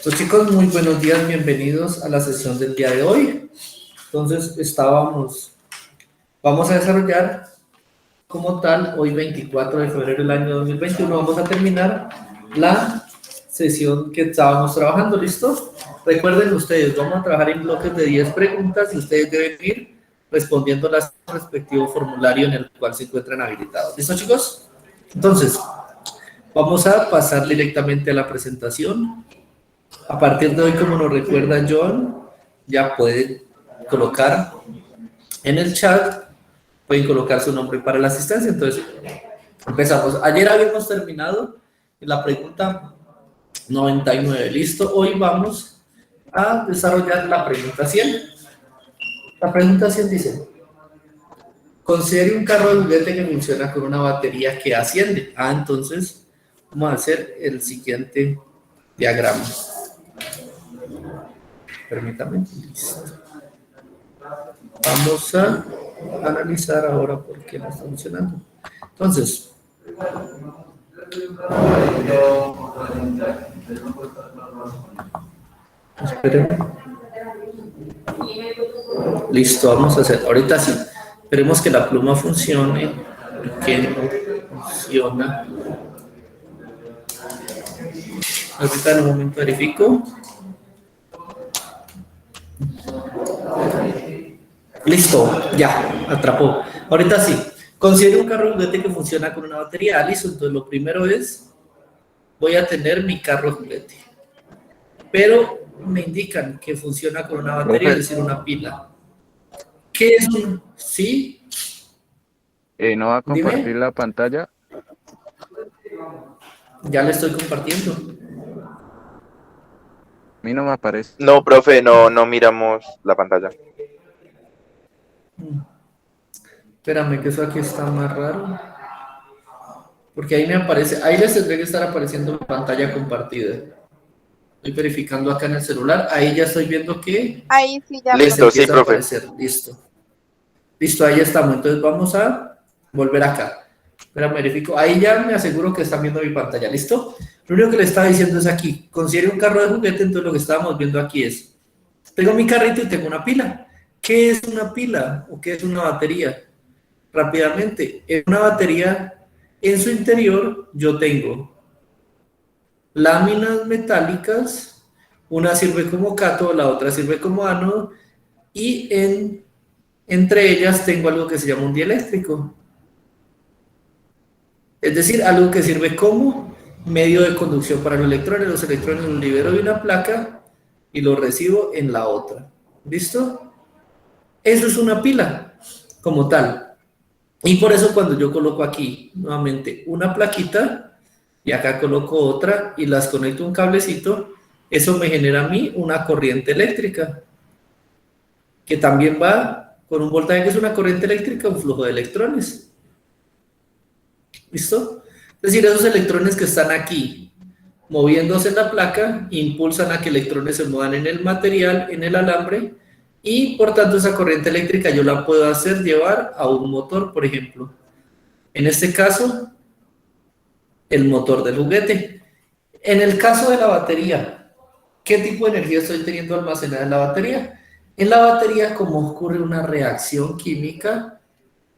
Pues chicos, muy buenos días, bienvenidos a la sesión del día de hoy. Entonces, vamos a desarrollar como tal, hoy 24 de febrero del año 2021, vamos a terminar la sesión que estábamos trabajando, ¿listo? Recuerden ustedes, vamos a trabajar en bloques de 10 preguntas y ustedes deben ir respondiendo al respectivo formulario en el cual se encuentran habilitados. ¿Listo, chicos? Entonces, vamos a pasar directamente a la presentación. A partir de hoy, como nos recuerda John, ya pueden colocar en el chat, pueden colocar su nombre para la asistencia. Entonces, empezamos. Ayer habíamos terminado en la pregunta 99. ¿Listo? Hoy vamos a desarrollar la pregunta 100. La pregunta 100 dice: considere un carro de juguete que funciona con una batería que asciende. Entonces, vamos a hacer el siguiente diagrama. Permítame. Listo. Vamos a analizar ahora por qué no está funcionando. Entonces, esperen. Listo, vamos a hacer. Ahorita sí. Esperemos que la pluma funcione. Que no funciona. Ahorita en un momento verifico. Listo, ya, atrapó. Ahorita sí. Considero un carro de juguete que funciona con una batería. Listo, entonces lo primero es, voy a tener mi carro de juguete. Pero me indican que funciona con una batería, es decir, una pila. ¿Qué es un? ¿Sí? ¿No va a compartir Dime. la pantalla? Ya le estoy compartiendo. A mí no me aparece. No, profe, no miramos la pantalla. Espérame, que eso aquí está más raro. Porque ahí me aparece, ahí les tendría que estar apareciendo pantalla compartida. Estoy verificando acá en el celular, ahí ya estoy viendo que Ahí sí ya. Listo, sí, empieza a profe. aparecer. Listo. Listo, ahí estamos. Entonces vamos a volver acá. Espera, verifico. Ahí ya me aseguro que están viendo mi pantalla. ¿Listo? Lo único que le estaba diciendo es aquí. Considere un carro de juguete, entonces lo que estábamos viendo aquí es, tengo mi carrito y tengo una pila. ¿Qué es una pila o qué es una batería? Rápidamente, en una batería, en su interior yo tengo láminas metálicas, una sirve como cátodo, la otra sirve como ánodo, y entre ellas tengo algo que se llama un dieléctrico. Es decir, algo que sirve como medio de conducción para los electrones. Los electrones los libero de una placa y los recibo en la otra. ¿Listo? Eso es una pila, como tal. Y por eso cuando yo coloco aquí, nuevamente, una plaquita, y acá coloco otra, y las conecto a un cablecito, eso me genera a mí una corriente eléctrica, que también va con un voltaje que es una corriente eléctrica, un flujo de electrones. ¿Listo? Es decir, esos electrones que están aquí, moviéndose en la placa, impulsan a que electrones se muevan en el material, en el alambre, y por tanto esa corriente eléctrica yo la puedo hacer llevar a un motor, por ejemplo. En este caso, el motor del juguete. En el caso de la batería, ¿qué tipo de energía estoy teniendo almacenada en la batería? En la batería, como ocurre una reacción química,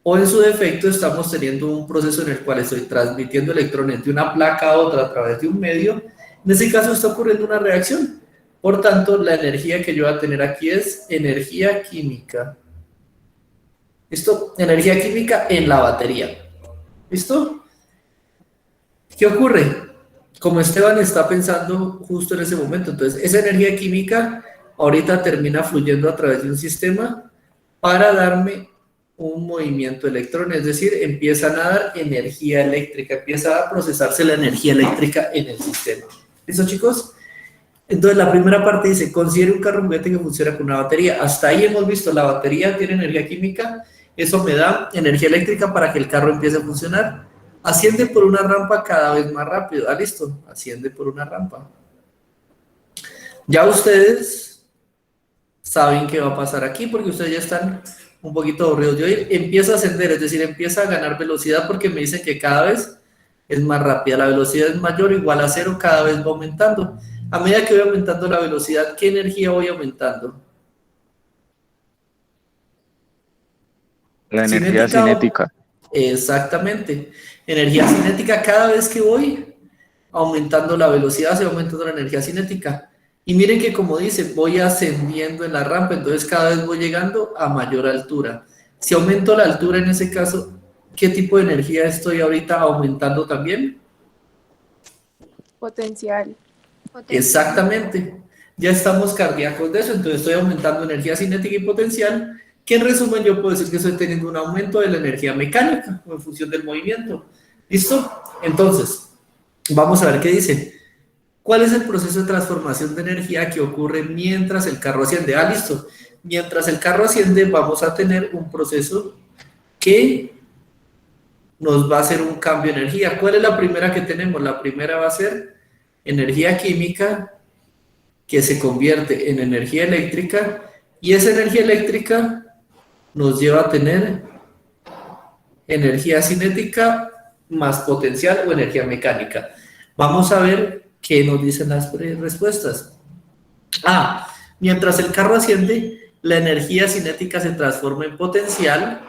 o en su defecto estamos teniendo un proceso en el cual estoy transmitiendo electrones de una placa a otra a través de un medio. En ese caso está ocurriendo una reacción. Por tanto, la energía que yo voy a tener aquí es energía química. ¿Listo? Energía química en la batería. ¿Listo? ¿Qué ocurre? Como Esteban está pensando justo en ese momento, entonces esa energía química ahorita termina fluyendo a través de un sistema para darme un movimiento de electrones, es decir, empiezan a dar energía eléctrica, empieza a procesarse la energía eléctrica en el sistema. ¿Listo, chicos? Entonces la primera parte dice, considere un carro juguete que funciona con una batería. Hasta ahí hemos visto, la batería tiene energía química, eso me da energía eléctrica para que el carro empiece a funcionar. Asciende por una rampa cada vez más rápido. Listo, asciende por una rampa. Ya ustedes saben qué va a pasar aquí porque ustedes ya están un poquito aburridos de oír. Empieza a ascender, es decir, empieza a ganar velocidad porque me dicen que cada vez es más rápida. La velocidad es mayor o igual a cero, cada vez va aumentando. A medida que voy aumentando la velocidad, ¿qué energía voy aumentando? La energía ¿Cinética o? cinética. Exactamente. Energía cinética, cada vez que voy aumentando la velocidad, se va aumentando la energía cinética. Y miren que como dice, voy ascendiendo en la rampa, entonces cada vez voy llegando a mayor altura. Si aumento la altura en ese caso, ¿qué tipo de energía estoy ahorita aumentando también? Potencial. Exactamente. Ya estamos cardíacos de eso, entonces estoy aumentando energía cinética y potencial, que en resumen yo puedo decir que estoy teniendo un aumento de la energía mecánica en función del movimiento. ¿Listo? Entonces, vamos a ver qué dice. ¿Cuál es el proceso de transformación de energía que ocurre mientras el carro asciende? Ah, listo. Mientras el carro asciende, vamos a tener un proceso que nos va a hacer un cambio de energía. ¿Cuál es la primera que tenemos? La primera va a ser energía química que se convierte en energía eléctrica y esa energía eléctrica nos lleva a tener energía cinética más potencial o energía mecánica. Vamos a ver qué nos dicen las respuestas. Ah, mientras el carro asciende, la energía cinética se transforma en potencial.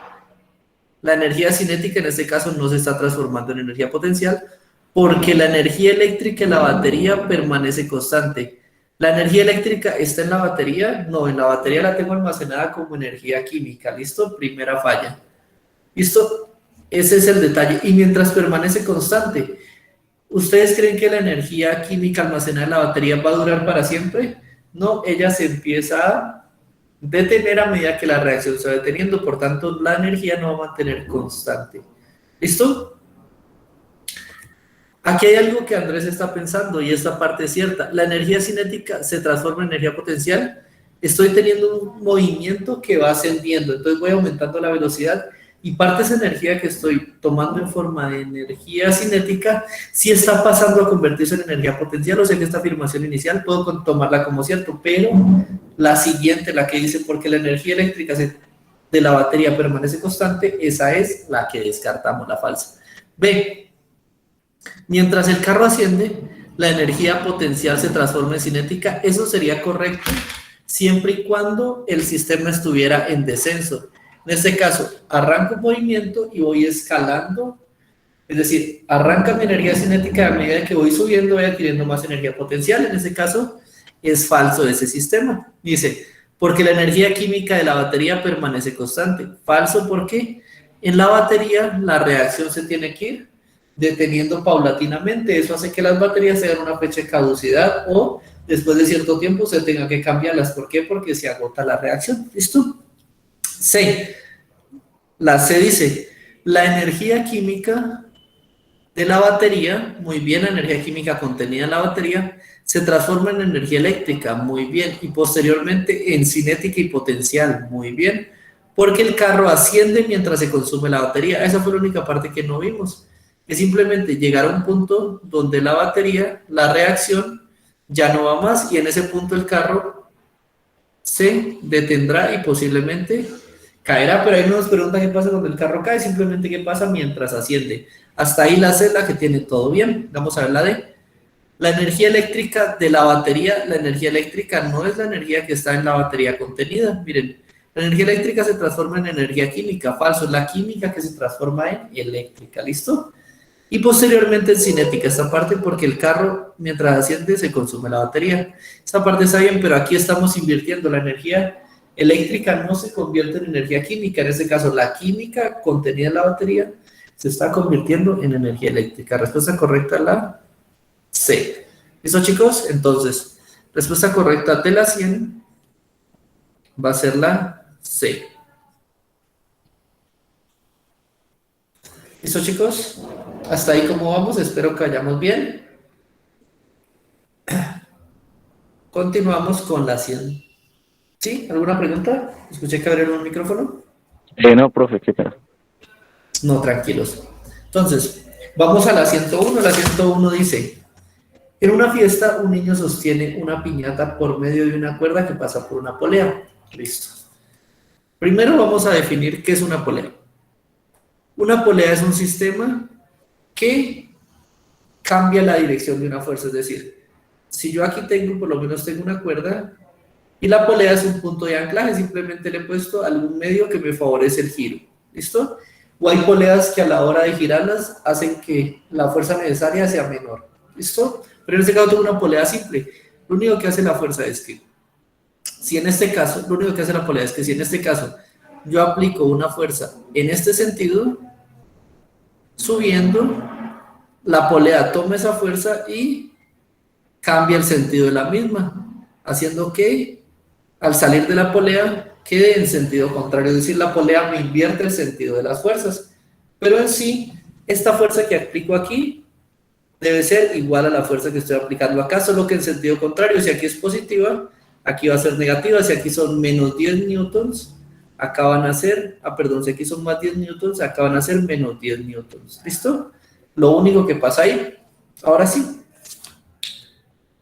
La energía cinética en este caso no se está transformando en energía potencial porque la energía eléctrica en la batería permanece constante. ¿La energía eléctrica está en la batería? No, en la batería la tengo almacenada como energía química. ¿Listo? Primera falla. ¿Listo? Ese es el detalle. Y mientras permanece constante, ¿ustedes creen que la energía química almacenada en la batería va a durar para siempre? No, ella se empieza a detener a medida que la reacción se va deteniendo, por tanto la energía no va a mantener constante. ¿Listo? Aquí hay algo que Andrés está pensando y esta parte es cierta. La energía cinética se transforma en energía potencial. Estoy teniendo un movimiento que va ascendiendo, entonces voy aumentando la velocidad y parte de esa energía que estoy tomando en forma de energía cinética sí está pasando a convertirse en energía potencial. O sea que esta afirmación inicial puedo tomarla como cierto, pero la siguiente, la que dice porque la energía eléctrica de la batería permanece constante, esa es la que descartamos, la falsa. B. Mientras el carro asciende, la energía potencial se transforma en cinética. Eso sería correcto siempre y cuando el sistema estuviera en descenso. En este caso, arranco un movimiento y voy escalando. Es decir, arranca mi energía cinética a medida que voy subiendo, voy adquiriendo más energía potencial. En este caso, es falso ese sistema. Dice, porque la energía química de la batería permanece constante. Falso, ¿por qué? En la batería, la reacción se tiene que ir deteniendo paulatinamente. Eso hace que las baterías tengan una fecha de caducidad o después de cierto tiempo se tenga que cambiarlas. ¿Por qué? Porque se agota la reacción. ¿Listo? C. La C dice, la energía química de la batería, muy bien, la energía química contenida en la batería, se transforma en energía eléctrica, muy bien, y posteriormente en cinética y potencial, muy bien, porque el carro asciende mientras se consume la batería. Esa fue la única parte que no vimos. Es simplemente llegar a un punto donde la batería, la reacción, ya no va más y en ese punto el carro se detendrá y posiblemente caerá, pero ahí no nos pregunta qué pasa cuando el carro cae, simplemente qué pasa mientras asciende. Hasta ahí la C, la que tiene todo bien. Vamos a ver la D. La energía eléctrica de la batería, la energía eléctrica no es la energía que está en la batería contenida. Miren, la energía eléctrica se transforma en energía química. Falso, es la química que se transforma en eléctrica. ¿Listo? Y posteriormente en cinética, esta parte porque el carro mientras asciende se consume la batería. Esta parte está bien, pero aquí estamos invirtiendo. La energía eléctrica no se convierte en energía química, en este caso la química contenida en la batería se está convirtiendo en energía eléctrica. Respuesta correcta la C. ¿Listo, chicos? Entonces, respuesta correcta de la 100 va a ser la C. ¿Listo, chicos? Hasta ahí cómo vamos, espero que vayamos bien. Continuamos con la 100. ¿Sí? ¿Alguna pregunta? Escuché que abrieron un micrófono. No, profe, qué pena. No, tranquilos. Entonces, vamos a la 101. La 101 dice, en una fiesta un niño sostiene una piñata por medio de una cuerda que pasa por una polea. Listo. Primero vamos a definir qué es una polea. Una polea es un sistema que cambia la dirección de una fuerza. Es decir, si yo aquí tengo, por lo menos tengo una cuerda, y la polea es un punto de anclaje, simplemente le he puesto algún medio que me favorece el giro. ¿Listo? O hay poleas que a la hora de girarlas hacen que la fuerza necesaria sea menor. ¿Listo? Pero en este caso tengo una polea simple. Lo único que hace la fuerza es que, si en este caso, lo único que hace la polea es que si en este caso yo aplico una fuerza en este sentido, subiendo, la polea toma esa fuerza y cambia el sentido de la misma, haciendo que al salir de la polea quede en sentido contrario, es decir, la polea me invierte el sentido de las fuerzas, pero en sí, esta fuerza que aplico aquí debe ser igual a la fuerza que estoy aplicando acá, solo que en sentido contrario. Si aquí es positiva, aquí va a ser negativa. Si aquí son menos 10 newtons, acá van a ser, si aquí son más 10 newtons, acá van a ser menos 10 newtons. ¿Listo? Lo único que pasa ahí. Ahora sí.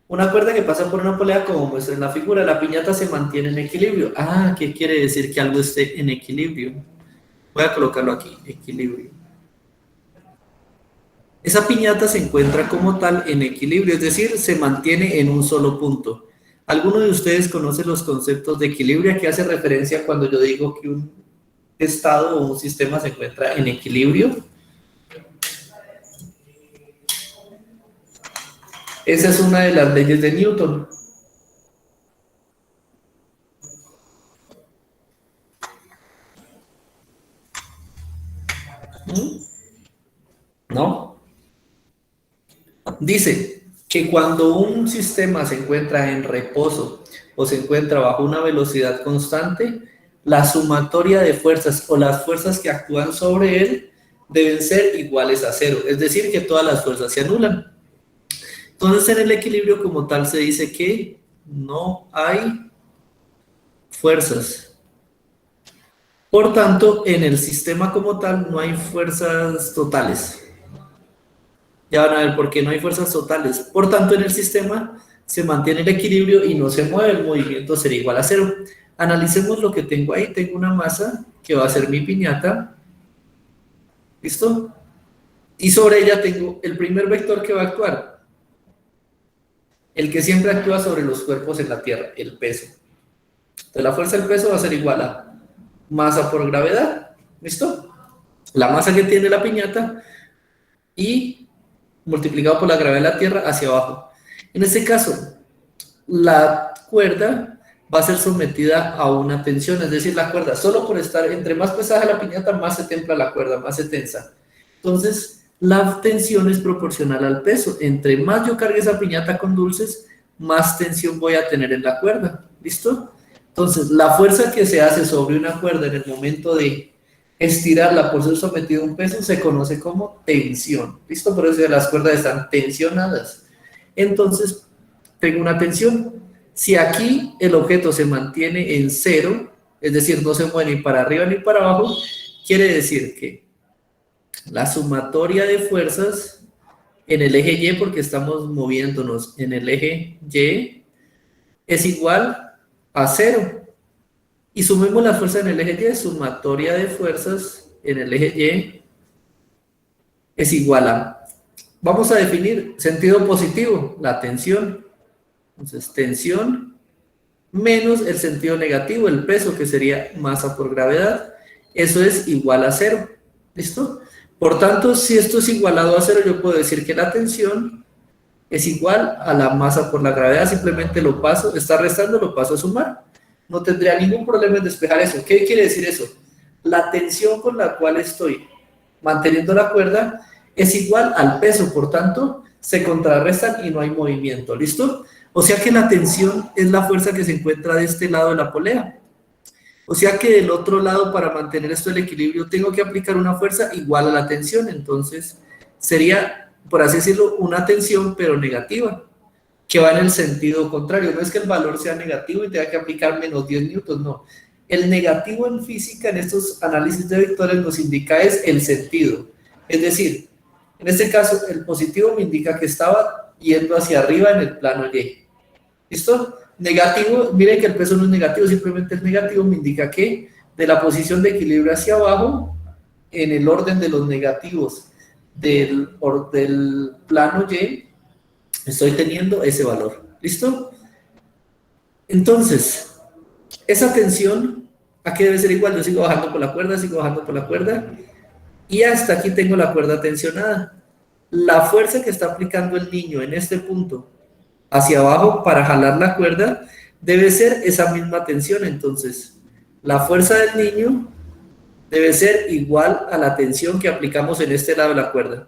Una cuerda que pasa por una polea, como muestra en la figura, la piñata se mantiene en equilibrio. Ah, ¿qué quiere decir que algo esté en equilibrio? Voy a colocarlo aquí, equilibrio. Esa piñata se encuentra como tal en equilibrio, es decir, se mantiene en un solo punto. ¿Alguno de ustedes conoce los conceptos de equilibrio? ¿A qué hace referencia cuando yo digo que un estado o un sistema se encuentra en equilibrio? Esa es una de las leyes de Newton. ¿No? Dice que cuando un sistema se encuentra en reposo o se encuentra bajo una velocidad constante, la sumatoria de fuerzas o las fuerzas que actúan sobre él deben ser iguales a cero, es decir, que todas las fuerzas se anulan. Entonces, en el equilibrio como tal se dice que no hay fuerzas. Por tanto, en el sistema como tal no hay fuerzas totales. Ya van a ver por qué no hay fuerzas totales. Por tanto, en el sistema se mantiene el equilibrio y no se mueve, el movimiento será igual a cero. Analicemos lo que tengo ahí. Tengo una masa que va a ser mi piñata. ¿Listo? Y sobre ella tengo el primer vector que va a actuar. El que siempre actúa sobre los cuerpos en la Tierra, el peso. Entonces, la fuerza del peso va a ser igual a masa por gravedad. ¿Listo? La masa que tiene la piñata y multiplicado por la gravedad de la Tierra hacia abajo. En este caso, la cuerda va a ser sometida a una tensión, es decir, la cuerda, solo por estar, entre más pesada la piñata, más se templa la cuerda, más se tensa. Entonces, la tensión es proporcional al peso. Entre más yo cargue esa piñata con dulces, más tensión voy a tener en la cuerda. ¿Listo? Entonces, la fuerza que se hace sobre una cuerda en el momento de estirarla por ser sometido a un peso se conoce como tensión. ¿Listo? Por eso las cuerdas están tensionadas. Entonces, tengo una tensión. Si aquí el objeto se mantiene en cero, es decir, no se mueve ni para arriba ni para abajo, quiere decir que la sumatoria de fuerzas en el eje Y, porque estamos moviéndonos en el eje Y, es igual a cero. Y sumemos la fuerza en el eje Y, sumatoria de fuerzas en el eje Y es igual a, vamos a definir sentido positivo, la tensión. Entonces, tensión menos el sentido negativo, el peso, que sería masa por gravedad. Eso es igual a cero. ¿Listo? Por tanto, si esto es igualado a cero, yo puedo decir que la tensión es igual a la masa por la gravedad. Simplemente lo paso, está restando, lo paso a sumar. No tendría ningún problema en despejar eso. ¿Qué quiere decir eso? La tensión con la cual estoy manteniendo la cuerda es igual al peso, por tanto, se contrarrestan y no hay movimiento. ¿Listo? O sea que la tensión es la fuerza que se encuentra de este lado de la polea. O sea que del otro lado, para mantener esto el equilibrio, tengo que aplicar una fuerza igual a la tensión. Entonces, sería, por así decirlo, una tensión, pero negativa, que va en el sentido contrario. No es que el valor sea negativo y tenga que aplicar menos 10 newtons, no. El negativo en física, en estos análisis de vectores, nos indica es el sentido. Es decir, en este caso, el positivo me indica que estaba yendo hacia arriba en el plano Y. ¿Listo? Negativo, miren que el peso no es negativo, simplemente el negativo me indica que de la posición de equilibrio hacia abajo, en el orden de los negativos del plano Y, estoy teniendo ese valor. ¿Listo? Entonces, esa tensión, ¿a qué debe ser igual? Yo sigo bajando por la cuerda, sigo bajando por la cuerda, y hasta aquí tengo la cuerda tensionada. La fuerza que está aplicando el niño en este punto hacia abajo para jalar la cuerda debe ser esa misma tensión. Entonces, la fuerza del niño debe ser igual a la tensión que aplicamos en este lado de la cuerda,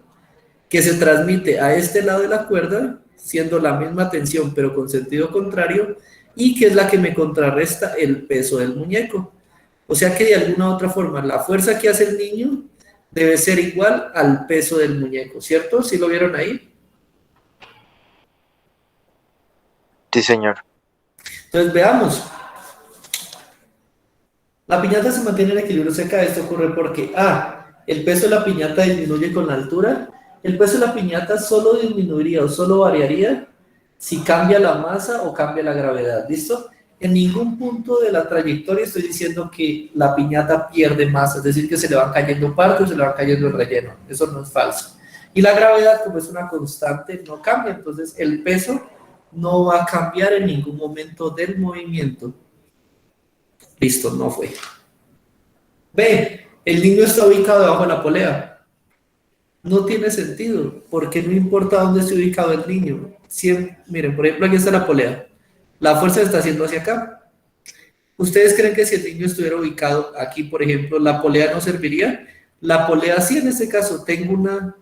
que se transmite a este lado de la cuerda, siendo la misma tensión pero con sentido contrario, y que es la que me contrarresta el peso del muñeco. O sea que de alguna u otra forma la fuerza que hace el niño debe ser igual al peso del muñeco, ¿cierto? ¿Sí lo vieron ahí? Sí, señor. Entonces veamos. La piñata se mantiene en equilibrio cerca. Esto ocurre porque el peso de la piñata disminuye con la altura. El peso de la piñata solo disminuiría o solo variaría si cambia la masa o cambia la gravedad. ¿Listo? En ningún punto de la trayectoria estoy diciendo que la piñata pierde masa, es decir, que se le van cayendo partes o se le van cayendo el relleno. Eso no es falso. Y la gravedad, como es una constante, no cambia. Entonces el peso no va a cambiar en ningún momento del movimiento. Listo, no fue. B, el niño está ubicado debajo de la polea. No tiene sentido, porque no importa dónde esté ubicado el niño. Miren, por ejemplo, aquí está la polea. La fuerza se está haciendo hacia acá. ¿Ustedes creen que si el niño estuviera ubicado aquí, por ejemplo, la polea no serviría? La polea sí, en este caso, tengo una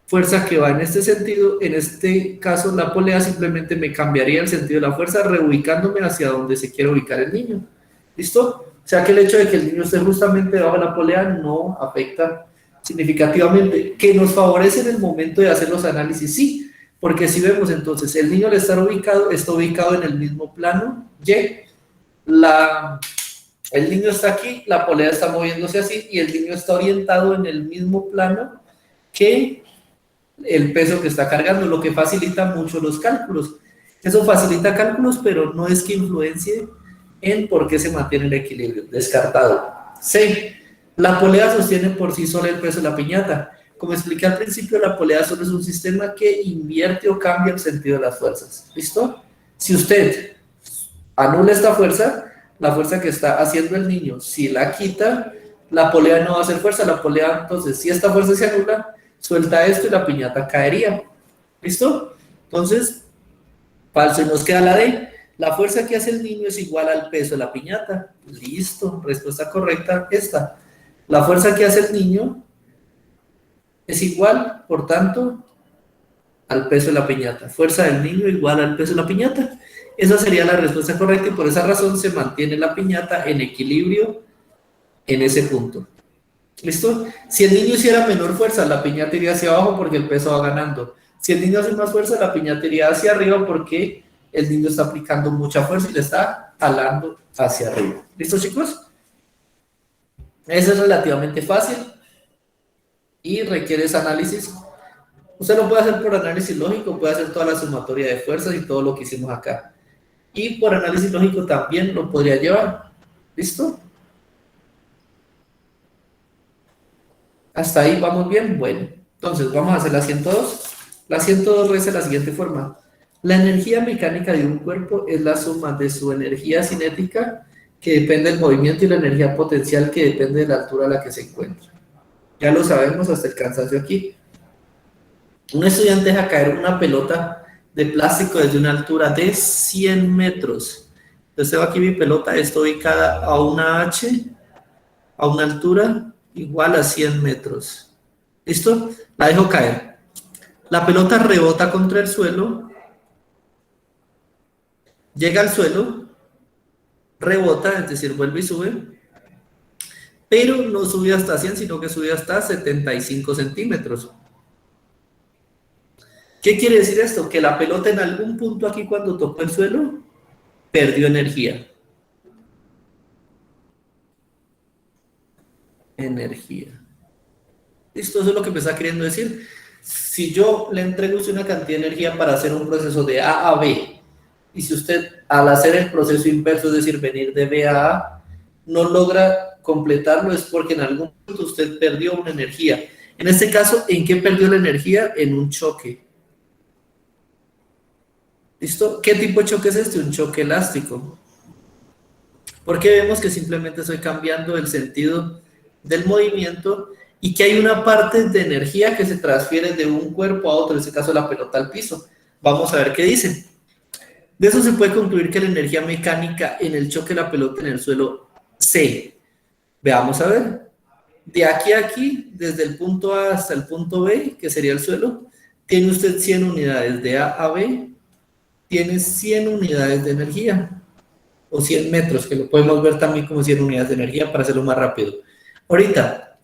fuerza que va en este sentido. En este caso, la polea simplemente me cambiaría el sentido de la fuerza, reubicándome hacia donde se quiere ubicar el niño. ¿Listo? O sea que el hecho de que el niño esté justamente debajo de la polea no afecta significativamente. ¿Que nos favorece en el momento de hacer los análisis? Sí, porque si vemos entonces, el niño al estar ubicado, está ubicado en el mismo plano Y. El niño está aquí, la polea está moviéndose así y el niño está orientado en el mismo plano que el peso que está cargando, lo que facilita mucho los cálculos. Eso facilita cálculos, pero no es que influencie en por qué se mantiene el equilibrio. Descartado. C. La polea sostiene por sí sola el peso de la piñata. Como expliqué al principio, la polea solo es un sistema que invierte o cambia el sentido de las fuerzas. ¿Listo? Si usted anula esta fuerza, la fuerza que está haciendo el niño, si la quita, la polea no va a hacer fuerza. La polea, entonces, si esta fuerza se anula, suelta esto y la piñata caería. ¿Listo? Entonces, falso, y nos queda la D. La fuerza que hace el niño es igual al peso de la piñata. Listo, respuesta correcta, esta. La fuerza que hace el niño es igual, por tanto, al peso de la piñata. Fuerza del niño igual al peso de la piñata. Esa sería la respuesta correcta y por esa razón se mantiene la piñata en equilibrio en ese punto. ¿Listo? Si el niño hiciera menor fuerza, la piñata iría hacia abajo porque el peso va ganando. Si el niño hace más fuerza, la piñata iría hacia arriba porque el niño está aplicando mucha fuerza y le está jalando hacia arriba. ¿Listo, chicos? Eso es relativamente fácil y requiere ese análisis. Usted lo puede hacer por análisis lógico, puede hacer toda la sumatoria de fuerzas y todo lo que hicimos acá. Y por análisis lógico también lo podría llevar. ¿Listo? ¿Hasta ahí vamos bien? Bueno, entonces vamos a hacer la 102. La 102 reza de la siguiente forma. La energía mecánica de un cuerpo es la suma de su energía cinética, que depende del movimiento, y la energía potencial, que depende de la altura a la que se encuentra. Ya lo sabemos hasta el cansancio aquí. Un estudiante deja caer una pelota de plástico desde una altura de 100 metros. Entonces tengo aquí mi pelota, está ubicada a una H, a una altura igual a 100 metros. ¿Listo? La dejo caer. La pelota rebota contra el suelo, llega al suelo, rebota, es decir, vuelve y sube, pero no sube hasta 100, sino que sube hasta 75 centímetros. ¿Qué quiere decir esto? Que la pelota en algún punto aquí, cuando tocó el suelo, perdió energía. ¿Listo? Eso es lo que me está queriendo decir. Si yo le entrego a usted una cantidad de energía para hacer un proceso de A a B, y si usted, al hacer el proceso inverso, es decir, venir de B a no logra completarlo, es porque en algún punto usted perdió una energía. En este caso, ¿en qué perdió la energía? En un choque. ¿Listo? ¿Qué tipo de choque es este? Un choque elástico. Porque vemos que simplemente estoy cambiando el sentido del movimiento y que hay una parte de energía que se transfiere de un cuerpo a otro, en este caso la pelota al piso. Vamos a ver qué dice. De eso se puede concluir que la energía mecánica en el choque de la pelota en el suelo C. Veamos a ver. De aquí a aquí, desde el punto A hasta el punto B, que sería el suelo, tiene usted 100 unidades. De A a B, tiene 100 unidades de energía. O 100 metros, que lo podemos ver también como 100 unidades de energía para hacerlo más rápido. Ahorita,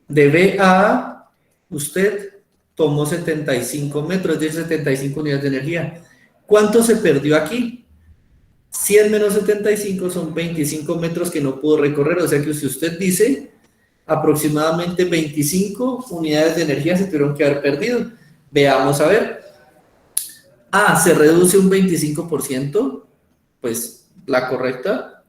de B a A, usted tomó 75 metros, es decir, 75 unidades de energía. ¿Cuánto se perdió aquí? 100 menos 75 son 25 metros que no pudo recorrer, o sea que si usted dice, aproximadamente 25 unidades de energía se tuvieron que haber perdido. Veamos a ver. A, se reduce un 25%, pues la correcta.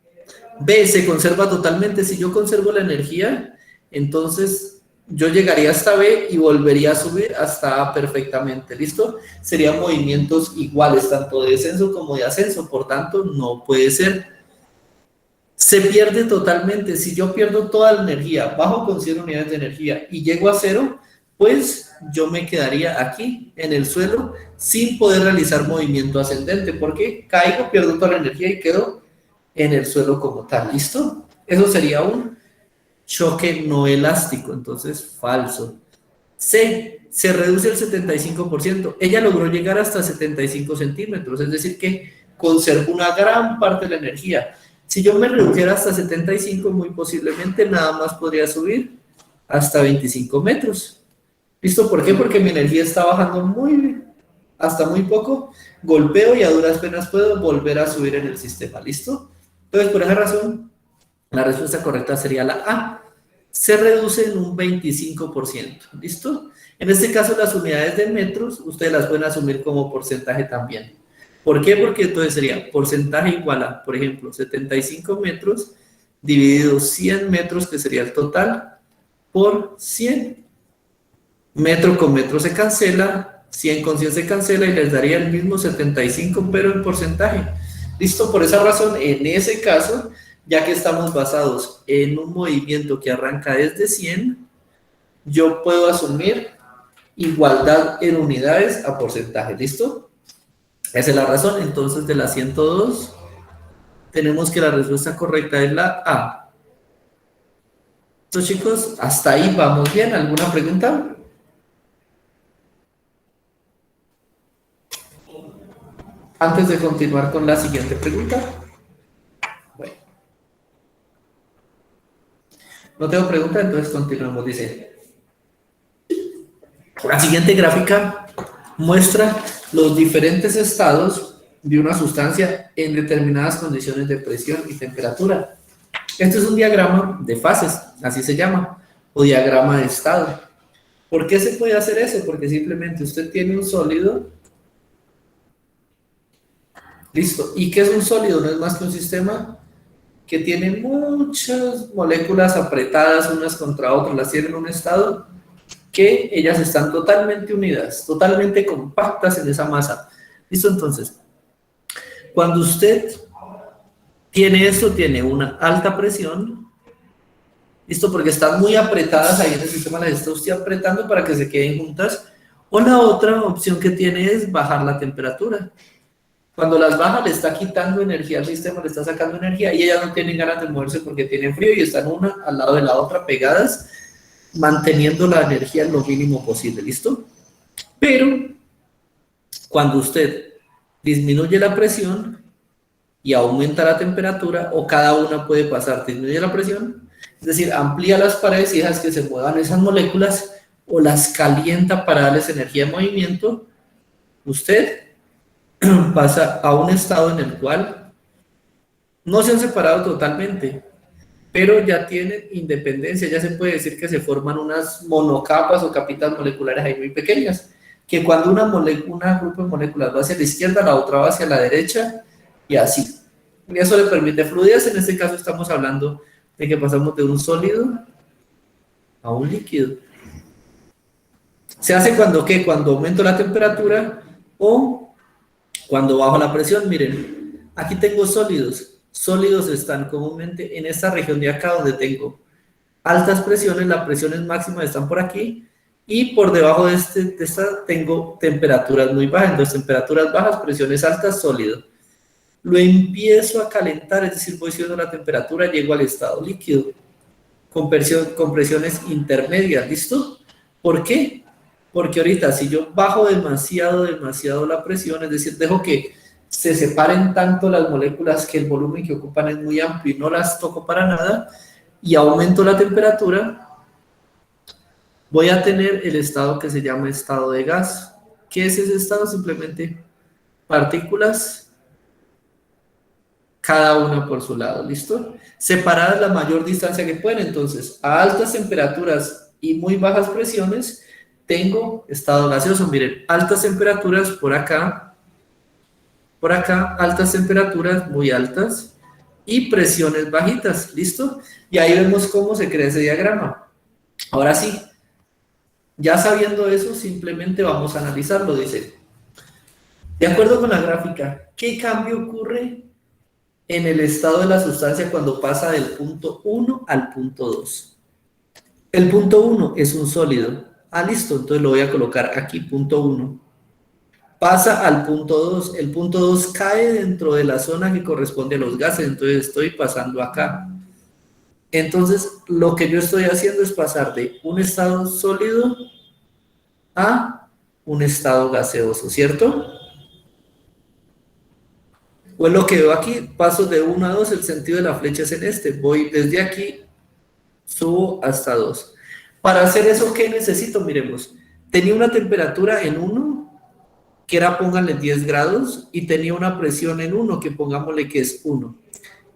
B, se conserva totalmente. Si yo conservo la energía, entonces yo llegaría hasta B y volvería a subir hasta A perfectamente. ¿Listo? Serían movimientos iguales, tanto de descenso como de ascenso. Por tanto, no puede ser. Se pierde totalmente. Si yo pierdo toda la energía, bajo con 100 unidades de energía y llego a 0, pues yo me quedaría aquí, en el suelo, sin poder realizar movimiento ascendente, porque caigo, pierdo toda la energía y quedo en el suelo como tal. ¿Listo? Eso sería un choque no elástico, entonces falso. C, se reduce el 75%. Ella logró llegar hasta 75 centímetros, es decir que conservó una gran parte de la energía. Si yo me redujera hasta 75, muy posiblemente nada más podría subir hasta 25 metros. ¿Listo? ¿Por qué? Porque mi energía está bajando hasta muy poco, golpeo y a duras penas puedo volver a subir en el sistema. ¿Listo? Entonces, por esa razón, la respuesta correcta sería la A. Se reduce en un 25%. ¿Listo? En este caso, las unidades de metros, ustedes las pueden asumir como porcentaje también. ¿Por qué? Porque entonces sería porcentaje igual a, por ejemplo, 75 metros dividido 100 metros, que sería el total, por 100. Metro con metro se cancela, 100 con 100 se cancela y les daría el mismo 75, pero en porcentaje. ¿Listo? Por esa razón, en ese caso, ya que estamos basados en un movimiento que arranca desde 100, yo puedo asumir igualdad en unidades a porcentaje. ¿Listo? Esa es la razón. Entonces, de la 102, tenemos que la respuesta correcta es la A. Entonces, chicos, hasta ahí vamos bien. ¿Alguna pregunta? Antes de continuar con la siguiente pregunta. Bueno. No tengo pregunta, entonces continuamos. Dice, la siguiente gráfica muestra los diferentes estados de una sustancia en determinadas condiciones de presión y temperatura. Este es un diagrama de fases, así se llama, o diagrama de estado. ¿Por qué se puede hacer eso? Porque simplemente usted tiene un sólido. Listo. ¿Y qué es un sólido? No es más que un sistema que tiene muchas moléculas apretadas unas contra otras, las tienen en un estado que ellas están totalmente unidas, totalmente compactas en esa masa. ¿Listo? Entonces, cuando usted tiene esto, tiene una alta presión, ¿listo? Porque están muy apretadas ahí en el sistema, las está usted apretando para que se queden juntas, o la otra opción que tiene es bajar la temperatura. Cuando las baja, le está quitando energía al sistema, le está sacando energía y ellas no tienen ganas de moverse porque tienen frío y están una al lado de la otra pegadas, manteniendo la energía lo mínimo posible, ¿listo? Pero cuando usted disminuye la presión y aumenta la temperatura, o cada una puede pasar, disminuye la presión, es decir, amplía las paredes y deja que se muevan esas moléculas o las calienta para darles energía de movimiento, usted pasa a un estado en el cual no se han separado totalmente, pero ya tienen independencia, ya se puede decir que se forman unas monocapas o capitas moleculares ahí muy pequeñas, que cuando una grupo de moléculas va hacia la izquierda, la otra va hacia la derecha, y así. Y eso le permite fluidez. En este caso estamos hablando de que pasamos de un sólido a un líquido. ¿Se hace cuando qué? Cuando aumento la temperatura o cuando bajo la presión. Miren, aquí tengo sólidos. Sólidos están comúnmente en esta región de acá donde tengo altas presiones, las presiones máximas están por aquí, y por debajo de esta tengo temperaturas muy bajas. Entonces, temperaturas bajas, presiones altas, sólido. Lo empiezo a calentar, es decir, voy subiendo la temperatura, llego al estado líquido, con presiones intermedias, ¿listo? ¿Por qué? Porque ahorita, si yo bajo demasiado la presión, es decir, dejo que se separen tanto las moléculas que el volumen que ocupan es muy amplio y no las toco para nada, y aumento la temperatura, voy a tener el estado que se llama estado de gas. ¿Qué es ese estado? Simplemente partículas, cada una por su lado, ¿listo? Separadas la mayor distancia que pueden. Entonces, a altas temperaturas y muy bajas presiones, tengo estado gaseoso. Miren, altas temperaturas por acá, altas temperaturas muy altas y presiones bajitas, ¿listo? Y ahí vemos cómo se crea ese diagrama. Ahora sí, ya sabiendo eso, simplemente vamos a analizarlo. Dice, de acuerdo con la gráfica, ¿qué cambio ocurre en el estado de la sustancia cuando pasa del punto 1 al punto 2? El punto 1 es un sólido. Ah, listo, entonces lo voy a colocar aquí, punto 1. Pasa al punto 2. El punto 2 cae dentro de la zona que corresponde a los gases, entonces estoy pasando acá. Entonces, lo que yo estoy haciendo es pasar de un estado sólido a un estado gaseoso, ¿cierto? Pues lo que veo aquí, paso de 1 a 2, el sentido de la flecha es en este. Voy desde aquí, subo hasta 2. Para hacer eso, ¿qué necesito? Miremos. Tenía una temperatura en 1, que era, pónganle 10 grados, y tenía una presión en 1, que pongámosle que es 1.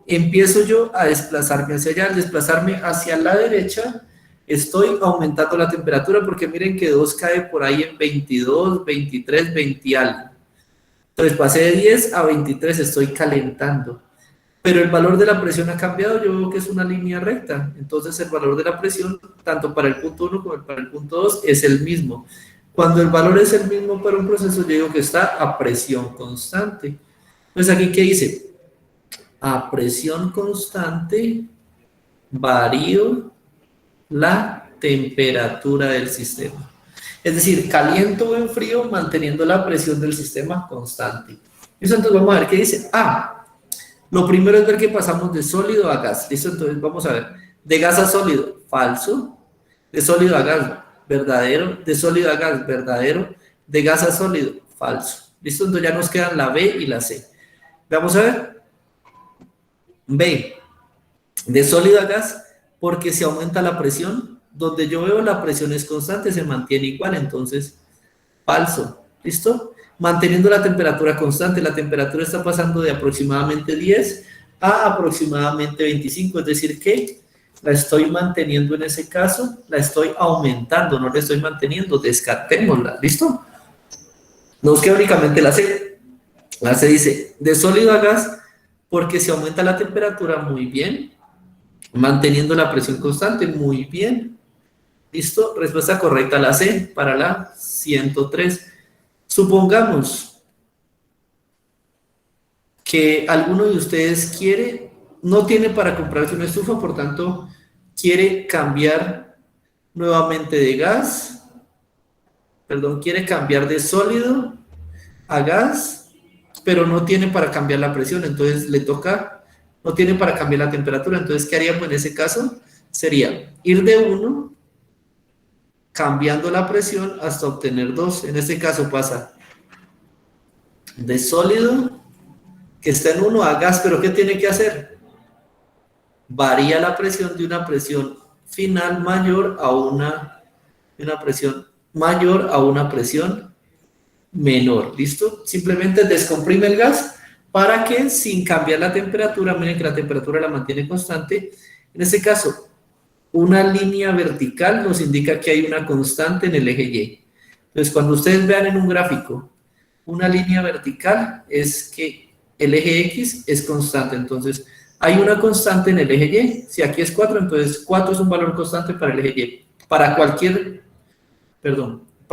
Empiezo yo a desplazarme hacia allá. Al desplazarme hacia la derecha, estoy aumentando la temperatura, porque miren que 2 cae por ahí en 22, 23, 20 algo. Entonces pasé de 10 a 23, estoy calentando. Pero el valor de la presión ha cambiado, yo veo que es una línea recta. Entonces el valor de la presión, tanto para el punto 1 como para el punto 2, es el mismo. Cuando el valor es el mismo para un proceso, yo digo que está a presión constante. Entonces aquí, ¿qué dice? A presión constante varío la temperatura del sistema. Es decir, caliento o enfrío manteniendo la presión del sistema constante. Eso, entonces vamos a ver qué dice. Lo primero es ver que pasamos de sólido a gas. ¿Listo? Entonces vamos a ver. De gas a sólido, falso. De sólido a gas, verdadero. De sólido a gas, verdadero. De gas a sólido, falso. ¿Listo? Entonces ya nos quedan la B y la C. Vamos a ver. B. De sólido a gas, porque se aumenta la presión. Donde yo veo la presión es constante, se mantiene igual, entonces falso. ¿Listo? Manteniendo la temperatura constante, la temperatura está pasando de aproximadamente 10 a aproximadamente 25, es decir que la estoy manteniendo en ese caso, la estoy aumentando, no la estoy manteniendo, descartémosla. ¿Listo? Nos queda únicamente la C. La C dice, de sólido a gas, porque se aumenta la temperatura, muy bien. Manteniendo la presión constante, muy bien. ¿Listo? Respuesta correcta, la C, para la 103. Supongamos que alguno de ustedes no tiene para comprarse una estufa, por tanto, quiere cambiar nuevamente de gas, quiere cambiar de sólido a gas, pero no tiene para cambiar la presión, entonces le toca, no tiene para cambiar la temperatura, entonces, ¿qué haríamos en ese caso? Sería ir de 1, cambiando la presión hasta obtener 2. En este caso pasa de sólido, que está en 1, a gas, pero ¿qué tiene que hacer? Varía la presión de una presión final mayor a una presión mayor a una presión menor. ¿Listo? Simplemente descomprime el gas para que, sin cambiar la temperatura, miren que la temperatura la mantiene constante. En este caso, una línea vertical nos indica que hay una constante en el eje Y. Entonces, cuando ustedes vean en un gráfico una línea vertical, es que el eje X es constante. Entonces, hay una constante en el eje Y. Si aquí es 4, entonces 4 es un valor constante para el eje Y. Para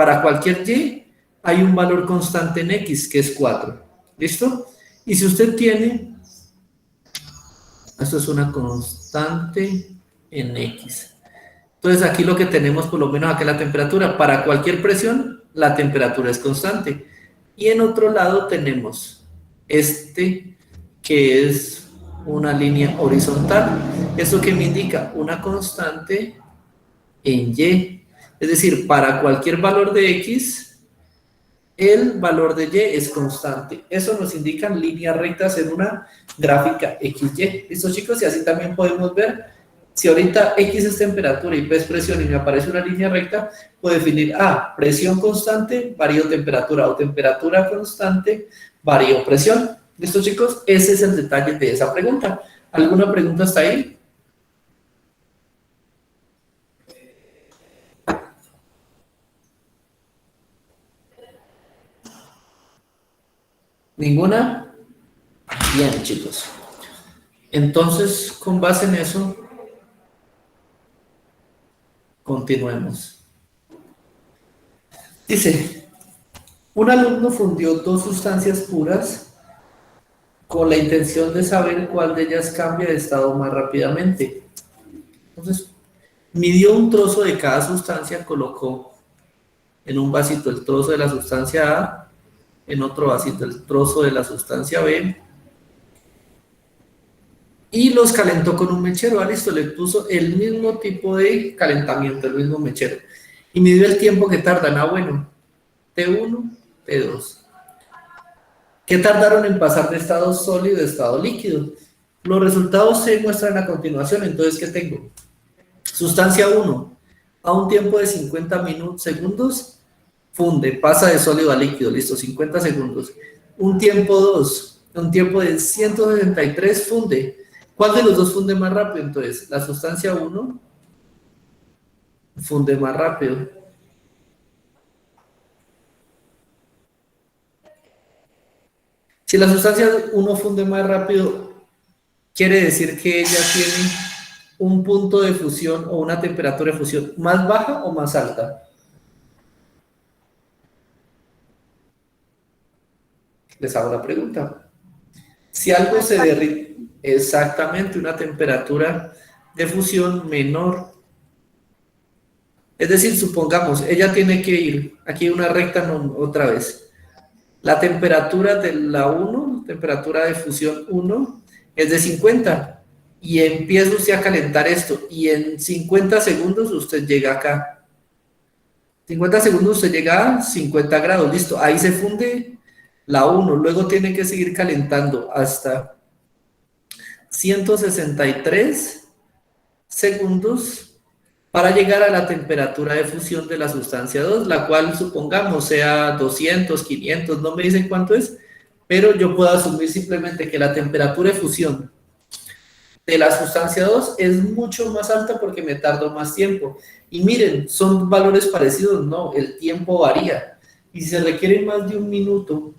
para cualquier Y hay un valor constante en X, que es 4. ¿Listo? Y si usted tiene, esto es una constante en X. Entonces aquí lo que tenemos, por lo menos aquí la temperatura, para cualquier presión, la temperatura es constante. Y en otro lado tenemos este, que es una línea horizontal. ¿Eso qué me indica? Una constante en Y. Es decir, para cualquier valor de X, el valor de Y es constante. Eso nos indican líneas rectas en una gráfica XY. ¿Listo, chicos? Y así también podemos ver, si ahorita X es temperatura y P es presión y me aparece una línea recta, puedo definir presión constante, varío temperatura, o temperatura constante, varío presión. ¿Listo, chicos? Ese es el detalle de esa pregunta. ¿Alguna pregunta hasta ahí? ¿Ninguna? Bien, chicos. Entonces, con base en eso, continuemos. Dice, un alumno fundió dos sustancias puras con la intención de saber cuál de ellas cambia de estado más rápidamente. Entonces, midió un trozo de cada sustancia, colocó en un vasito el trozo de la sustancia A, en otro vasito el trozo de la sustancia B, y los calentó con un mechero. Listo, le puso el mismo tipo de calentamiento, el mismo mechero, y midió el tiempo que tardan. Bueno, T1, T2. ¿Qué tardaron en pasar de estado sólido a estado líquido? Los resultados se muestran a continuación. Entonces, ¿qué tengo? Sustancia 1, a un tiempo de 50 segundos, funde, pasa de sólido a líquido, listo, 50 segundos. Un tiempo 2, un tiempo de 163, funde. ¿Cuál de los dos funde más rápido? Entonces, la sustancia 1 funde más rápido. Si la sustancia 1 funde más rápido, quiere decir que ella tiene un punto de fusión o una temperatura de fusión más baja o más alta. Les hago la pregunta. Si algo se derrite, exactamente una temperatura de fusión menor. Es decir, supongamos, ella tiene que ir, aquí una recta, no, otra vez. La temperatura de la 1, temperatura de fusión 1, es de 50. Y empieza usted a calentar esto. Y en 50 segundos usted llega acá. 50 segundos usted llega a 50 grados. Listo, ahí se funde la 1. Luego tiene que seguir calentando hasta 163 segundos para llegar a la temperatura de fusión de la sustancia 2, la cual supongamos sea 200, 500, no me dicen cuánto es, pero yo puedo asumir simplemente que la temperatura de fusión de la sustancia 2 es mucho más alta porque me tardo más tiempo. Y miren, son valores parecidos, no, el tiempo varía. Y si se requiere más de un minuto,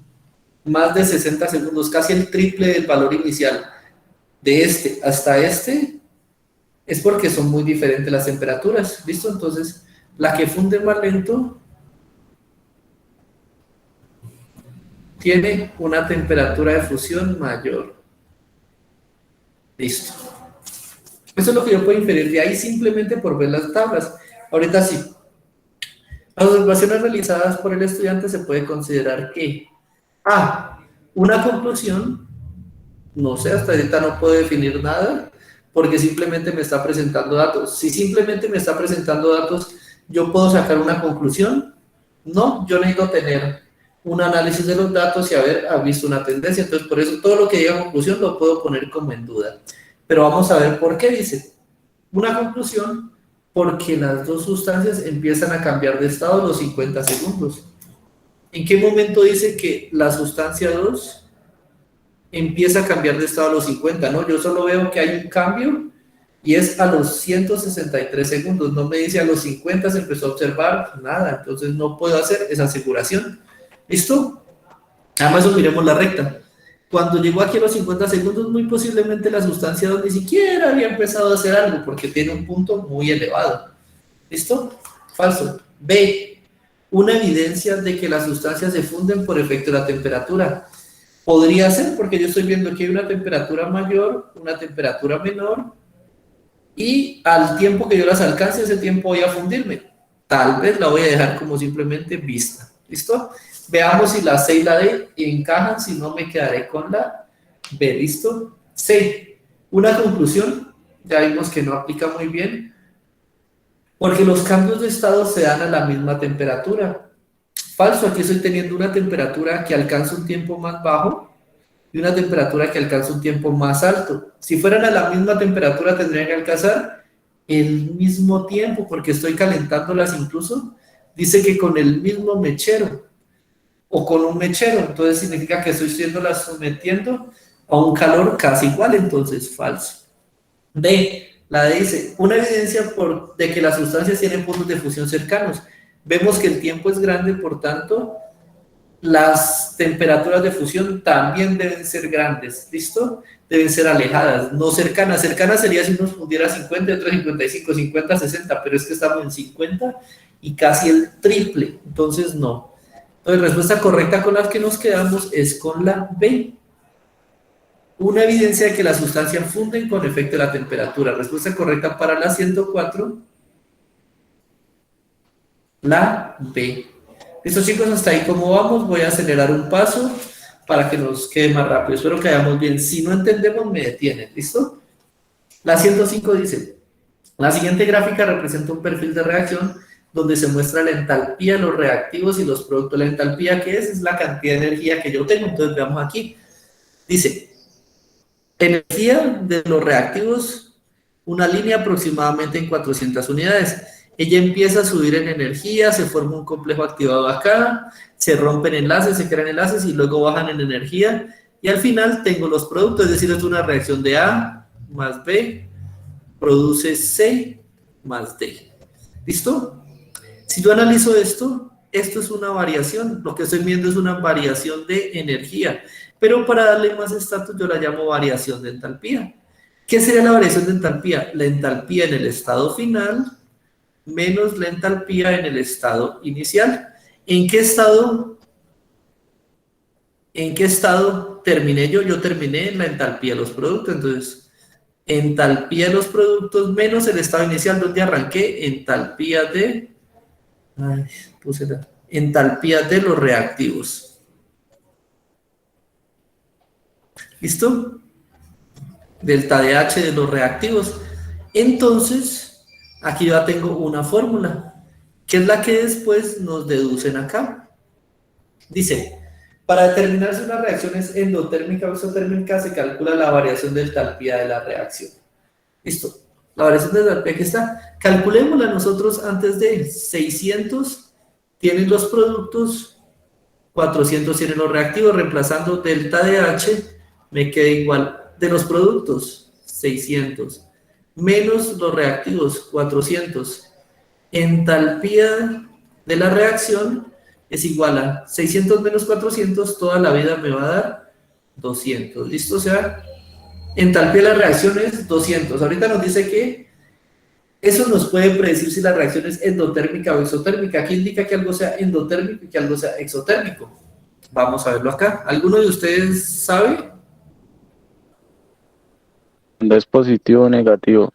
más de 60 segundos, casi el triple del valor inicial de este hasta este, es porque son muy diferentes las temperaturas. ¿Listo? Entonces, la que funde más lento tiene una temperatura de fusión mayor. Listo. Eso es lo que yo puedo inferir de ahí simplemente por ver las tablas. Ahorita sí. Las observaciones realizadas por el estudiante se puede considerar que una conclusión, no sé, hasta ahorita no puedo definir nada, porque simplemente me está presentando datos. Si simplemente me está presentando datos, ¿yo puedo sacar una conclusión? No, yo necesito tener un análisis de los datos y haber visto una tendencia. Entonces, por eso todo lo que diga conclusión lo puedo poner como en duda. Pero vamos a ver por qué dice. Una conclusión, porque las dos sustancias empiezan a cambiar de estado a los 50 segundos. ¿En qué momento dice que la sustancia 2 empieza a cambiar de estado a los 50? No, yo solo veo que hay un cambio y es a los 163 segundos. No me dice a los 50 se empezó a observar nada. Entonces no puedo hacer esa aseguración. ¿Listo? Además, miremos la recta. Cuando llegó aquí a los 50 segundos, muy posiblemente la sustancia 2 ni siquiera había empezado a hacer algo porque tiene un punto muy elevado. ¿Listo? Falso. B. una evidencia de que las sustancias se funden por efecto de la temperatura. Podría ser porque yo estoy viendo que hay una temperatura mayor, una temperatura menor, y al tiempo que yo las alcance, ese tiempo voy a fundirme. Tal vez la voy a dejar como simplemente vista. ¿Listo? Veamos si la C y la D encajan, si no me quedaré con la B. ¿Listo? C. Una conclusión, ya vimos que no aplica muy bien, porque los cambios de estado se dan a la misma temperatura. Falso, aquí estoy teniendo una temperatura que alcanza un tiempo más bajo y una temperatura que alcanza un tiempo más alto. Si fueran a la misma temperatura tendrían que alcanzar el mismo tiempo, porque estoy calentándolas incluso. Dice que con el mismo mechero o con un mechero, entonces significa que estoy siéndolas sometiendo a un calor casi igual, entonces falso. D, la D dice, una evidencia de que las sustancias tienen puntos de fusión cercanos. Vemos que el tiempo es grande, por tanto, las temperaturas de fusión también deben ser grandes, ¿listo? Deben ser alejadas, no cercanas. Cercanas sería si uno fundiera 50, otro 55, 50, 60, pero es que estamos en 50 y casi el triple, entonces no. Entonces, la respuesta correcta con la que nos quedamos es con la B. Una evidencia de que las sustancias funden con efecto de la temperatura. Respuesta correcta para la 104, la B. Listo, chicos, hasta ahí cómo vamos. Voy a acelerar un paso para que nos quede más rápido. Espero que vayamos bien. Si no entendemos, me detienen. ¿Listo? La 105 dice, la siguiente gráfica representa un perfil de reacción donde se muestra la entalpía, los reactivos y los productos. La entalpía, ¿qué es? Es la cantidad de energía que yo tengo. Entonces, veamos aquí. Dice, energía de los reactivos, una línea aproximadamente en 400 unidades. Ella empieza a subir en energía, se forma un complejo activado acá, se rompen enlaces, se crean enlaces y luego bajan en energía. Y al final tengo los productos, es decir, es una reacción de A más B, produce C más D. ¿Listo? Si yo analizo esto, esto es una variación, lo que estoy viendo es una variación de energía, pero para darle más estatus yo la llamo variación de entalpía. ¿Qué sería la variación de entalpía? La entalpía en el estado final menos la entalpía en el estado inicial. ¿En qué estado terminé yo? Yo terminé en la entalpía de los productos, entonces entalpía de los productos menos el estado inicial donde arranqué, entalpía de los reactivos. ¿Listo? Delta de H de los reactivos. Entonces, aquí ya tengo una fórmula, que es la que después nos deducen acá. Dice, para determinar si una reacción es endotérmica o exotérmica, se calcula la variación de entalpía de la reacción. Listo. La variación de entalpía que está, calculémosla nosotros antes de 600 tienen los productos, 400 tienen los reactivos, reemplazando delta de H, me queda igual de los productos, 600, menos los reactivos, 400. Entalpía de la reacción es igual a 600 menos 400, toda la vida me va a dar 200. ¿Listo? O sea, entalpía de la reacción es 200. Ahorita nos dice que eso nos puede predecir si la reacción es endotérmica o exotérmica. Aquí indica que algo sea endotérmico y que algo sea exotérmico. Vamos a verlo acá. ¿Alguno de ustedes sabe? Cuando es positivo o negativo.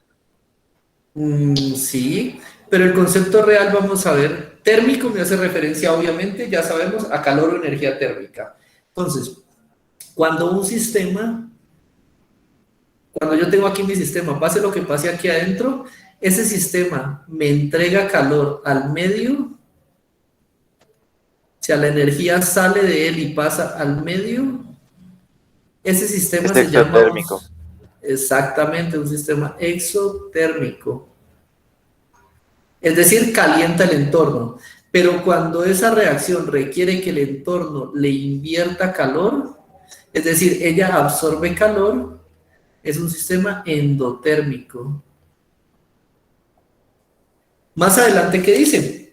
Sí, pero el concepto real vamos a ver. Térmico me hace referencia, obviamente, ya sabemos, a calor o energía térmica. Entonces, cuando yo tengo aquí mi sistema, pase lo que pase aquí adentro, ese sistema me entrega calor al medio, o sea, la energía sale de él y pasa al medio, ese sistema se llama exotérmico. exactamente un sistema exotérmico, es decir, calienta el entorno, pero cuando esa reacción requiere que el entorno le invierta calor, es decir, ella absorbe calor, es un sistema endotérmico. Más adelante, ¿qué dice?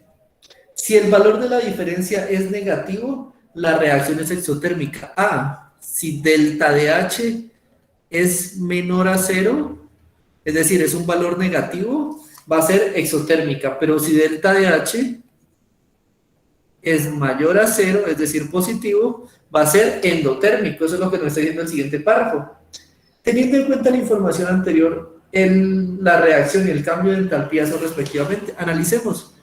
Si el valor de la diferencia es negativo, la reacción es exotérmica. Si delta de H es menor a 0, es decir, es un valor negativo, va a ser exotérmica. Pero si delta de H es mayor a 0, es decir, positivo, va a ser endotérmico. Eso es lo que nos está diciendo el siguiente párrafo. Teniendo en cuenta la información anterior, la reacción y el cambio de entalpía son respectivamente. Analicemos.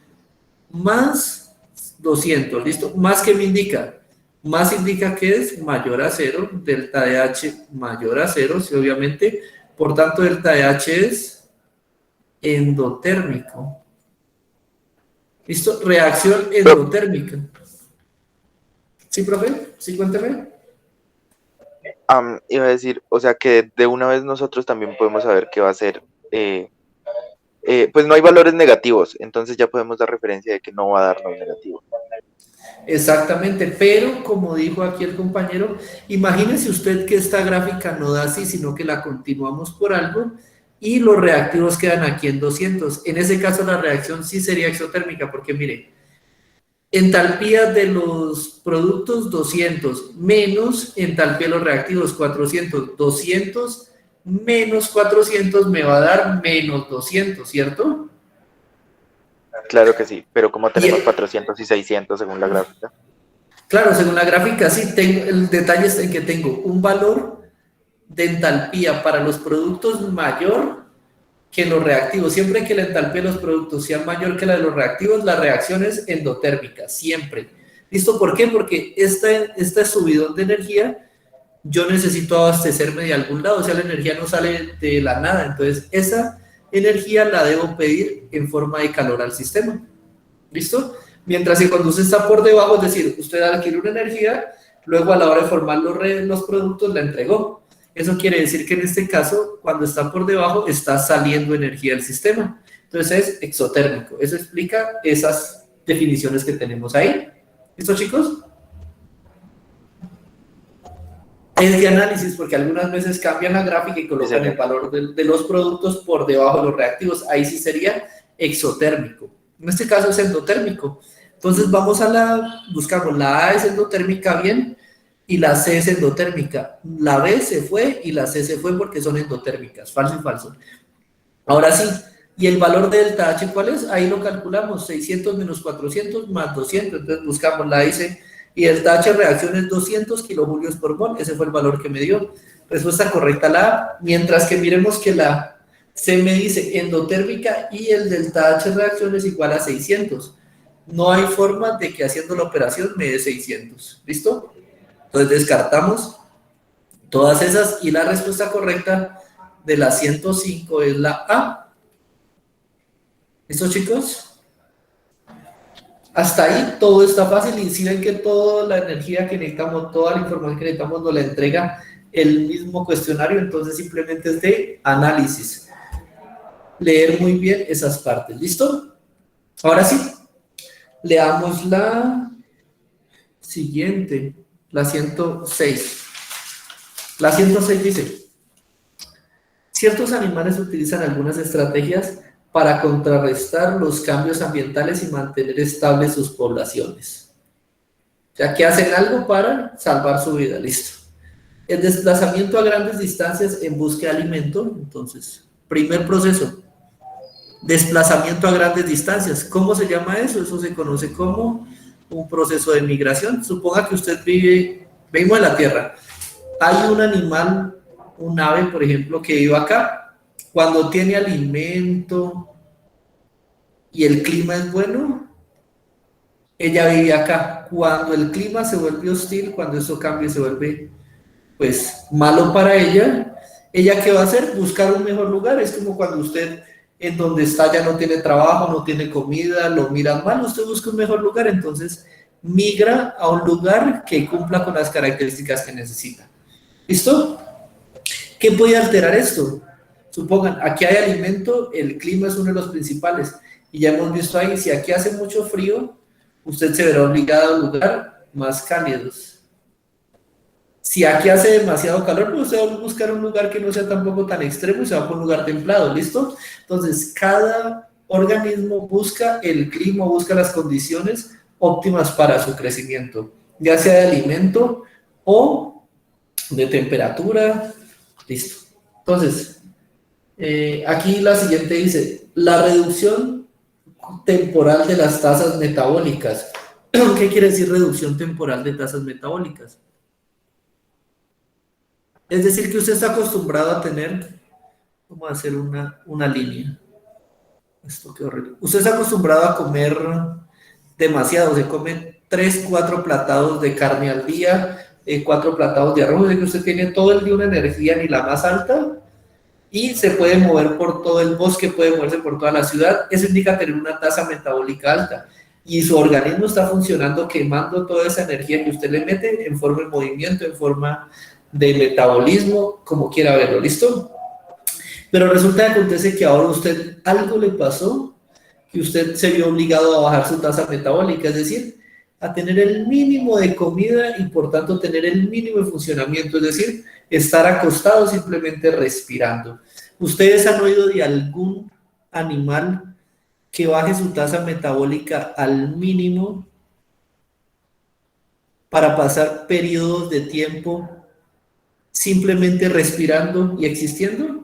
Más 200, ¿listo? Más que me indica. Más indica que es mayor a 0, delta de H mayor a 0, sí, obviamente. Por tanto, delta de H es endotérmico. ¿Listo? Reacción endotérmica. ¿Sí, profe? ¿Sí, cuénteme? Iba a decir, o sea que de una vez nosotros también podemos saber que va a ser, pues no hay valores negativos, entonces ya podemos dar referencia de que no va a darnos negativo. Exactamente, pero como dijo aquí el compañero, imagínese usted que esta gráfica no da así, sino que la continuamos por algo y los reactivos quedan aquí en 200. En ese caso la reacción sí sería exotérmica, porque mire, entalpía de los productos 200 menos entalpía de los reactivos 400. 200 menos 400 me va a dar menos 200, ¿cierto? Claro que sí, pero como tenemos Y 400 y 600 según la gráfica. claro, según la gráfica, sí, el detalle está en que tengo un valor de entalpía para los productos mayor que los reactivos. Siempre que la entalpía de los productos sea mayor que la de los reactivos, la reacción es endotérmica, siempre. ¿Listo? ¿Por qué? Porque este subidón de energía, yo necesito abastecerme de algún lado, o sea, la energía no sale de la nada, entonces esa energía la debo pedir en forma de calor al sistema. ¿Listo? Mientras que cuando usted está por debajo, es decir, usted adquiere una energía, luego a la hora de formar los productos la entregó. Eso quiere decir que en este caso, cuando está por debajo, está saliendo energía del sistema. Entonces es exotérmico. Eso explica esas definiciones que tenemos ahí. ¿Listo, chicos? Es de análisis porque algunas veces cambian la gráfica y colocan el valor de los productos por debajo de los reactivos. Ahí sí sería exotérmico. En este caso es endotérmico. Entonces vamos buscamos la A es endotérmica bien y la C es endotérmica. La B se fue y la C se fue porque son endotérmicas. Falso y falso. Ahora sí, ¿y el valor de delta H cuál es? Ahí lo calculamos, 600 menos 400 más 200. Entonces buscamos la S y delta H reacción es 200 kilojulios por mol. Ese fue el valor que me dio. Respuesta correcta la A, mientras que miremos que la C me dice endotérmica y el delta H reacción es igual a 600. No hay forma de que haciendo la operación me dé 600. ¿Listo? Entonces descartamos todas esas y la respuesta correcta de la 105 es la A. ¿Listo, chicos? Hasta ahí todo está fácil y si ven que toda la energía que necesitamos, toda la información que necesitamos nos la entrega el mismo cuestionario, entonces simplemente es de análisis. Leer muy bien esas partes. ¿Listo? Ahora sí, leamos la siguiente, la 106. La 106 dice, ciertos animales utilizan algunas estrategias para contrarrestar los cambios ambientales y mantener estables sus poblaciones. O sea, que hacen algo para salvar su vida, listo. El desplazamiento a grandes distancias en búsqueda de alimento, entonces, primer proceso, desplazamiento a grandes distancias. ¿Cómo se llama eso? Eso se conoce como un proceso de migración. Suponga que usted vengo de la Tierra, hay un animal, un ave, por ejemplo, que vive acá. Cuando tiene alimento y el clima es bueno, ella vive acá. Cuando el clima se vuelve hostil, cuando eso cambia y se vuelve, pues, malo para ella, ¿ella qué va a hacer? Buscar un mejor lugar. Es como cuando usted en donde está ya no tiene trabajo, no tiene comida, lo miran mal, usted busca un mejor lugar, entonces migra a un lugar que cumpla con las características que necesita. ¿Listo? ¿Qué puede alterar esto? Supongan, aquí hay alimento, el clima es uno de los principales, y ya hemos visto ahí, si aquí hace mucho frío, usted se verá obligado a un lugar más cálido. Si aquí hace demasiado calor, pues usted va a buscar un lugar que no sea tampoco tan extremo y se va por un lugar templado, ¿listo? Entonces, cada organismo busca el clima, busca las condiciones óptimas para su crecimiento, ya sea de alimento o de temperatura, listo. Entonces, aquí la siguiente dice, la reducción temporal de las tasas metabólicas. ¿Qué quiere decir reducción temporal de tasas metabólicas? Es decir, que usted está acostumbrado a tener, vamos a hacer una línea. Esto qué horrible. Usted está acostumbrado a comer demasiado, se come 3, 4 platados de carne al día, 4 platados de arroz, de que usted tiene todo el día una energía ni la más alta y se puede mover por todo el bosque, puede moverse por toda la ciudad. Eso indica tener una tasa metabólica alta y su organismo está funcionando quemando toda esa energía que usted le mete en forma de movimiento, en forma de metabolismo, como quiera verlo, ¿listo? Pero resulta que acontece que ahora usted algo le pasó, que usted se vio obligado a bajar su tasa metabólica, es decir, a tener el mínimo de comida y por tanto tener el mínimo de funcionamiento, es decir, estar acostado simplemente respirando. ¿Ustedes han oído de algún animal que baje su tasa metabólica al mínimo para pasar periodos de tiempo simplemente respirando y existiendo?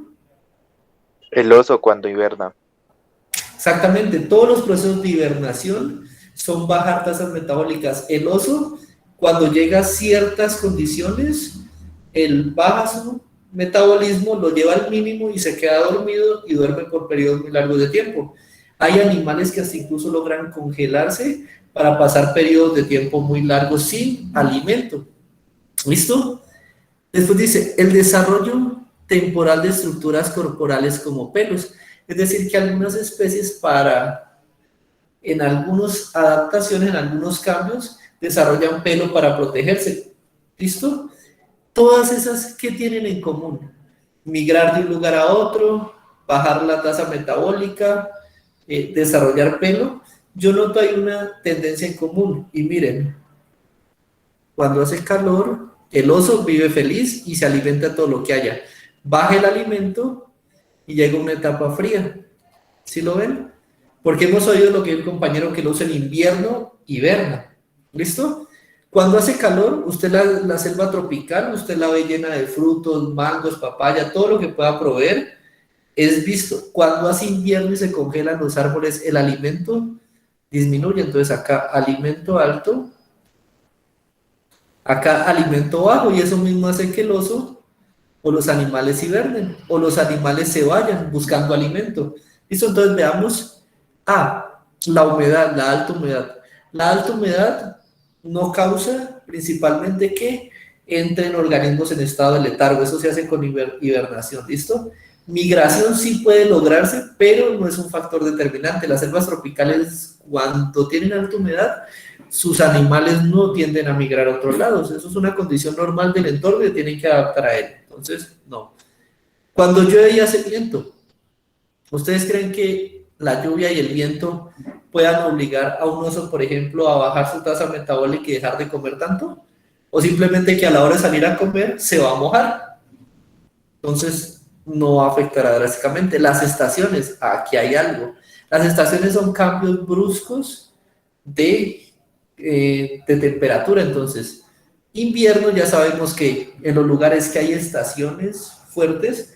El oso cuando hiberna. Exactamente, todos los procesos de hibernación son bajar tasas metabólicas. El oso, cuando llega a ciertas condiciones, el baja su metabolismo, lo lleva al mínimo y se queda dormido y duerme por periodos muy largos de tiempo. Hay animales que hasta incluso logran congelarse para pasar periodos de tiempo muy largos sin alimento. ¿Listo? Después dice, el desarrollo temporal de estructuras corporales como pelos. Es decir, que algunas especies en algunas adaptaciones, en algunos cambios, desarrollan pelo para protegerse. ¿Listo? Todas esas, ¿qué tienen en común? Migrar de un lugar a otro, bajar la tasa metabólica, desarrollar pelo. Yo noto hay una tendencia en común. Y miren, cuando hace calor, el oso vive feliz y se alimenta de todo lo que haya. Baja el alimento y llega una etapa fría. ¿Sí lo ven? Porque hemos oído lo que el compañero que el oso en invierno hiberna. ¿Listo? Cuando hace calor, usted la selva tropical, usted la ve llena de frutos, mangos, papaya, todo lo que pueda proveer es visto. Cuando hace invierno y se congelan los árboles, el alimento disminuye. Entonces acá alimento alto, acá alimento bajo, y eso mismo hace que el oso o los animales hibernen, o los animales se vayan buscando alimento. ¿Listo? Entonces veamos la humedad, la alta humedad. La alta humedad no causa principalmente que entren organismos en estado de letargo, eso se hace con hibernación, ¿listo? Migración sí puede lograrse, pero no es un factor determinante. Las selvas tropicales, cuando tienen alta humedad, sus animales no tienden a migrar a otros lados. Eso es una condición normal del entorno y tienen que adaptar a él. Entonces, no. Cuando llueve y hace viento, ¿ustedes creen que la lluvia y el viento puedan obligar a un oso, por ejemplo, a bajar su tasa metabólica y dejar de comer tanto? ¿O simplemente que a la hora de salir a comer se va a mojar? Entonces, no afectará drásticamente. Las estaciones, aquí hay algo. Las estaciones son cambios bruscos de temperatura. Entonces, invierno, ya sabemos que en los lugares que hay estaciones fuertes,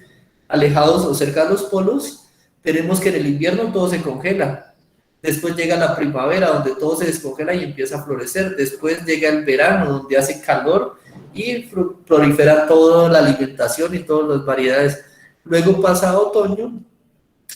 alejados o cerca de los polos, tenemos que en el invierno todo se congela. Después llega la primavera, donde todo se descongela y empieza a florecer. Después llega el verano, donde hace calor y prolifera toda la alimentación y todas las variedades. Luego pasa otoño,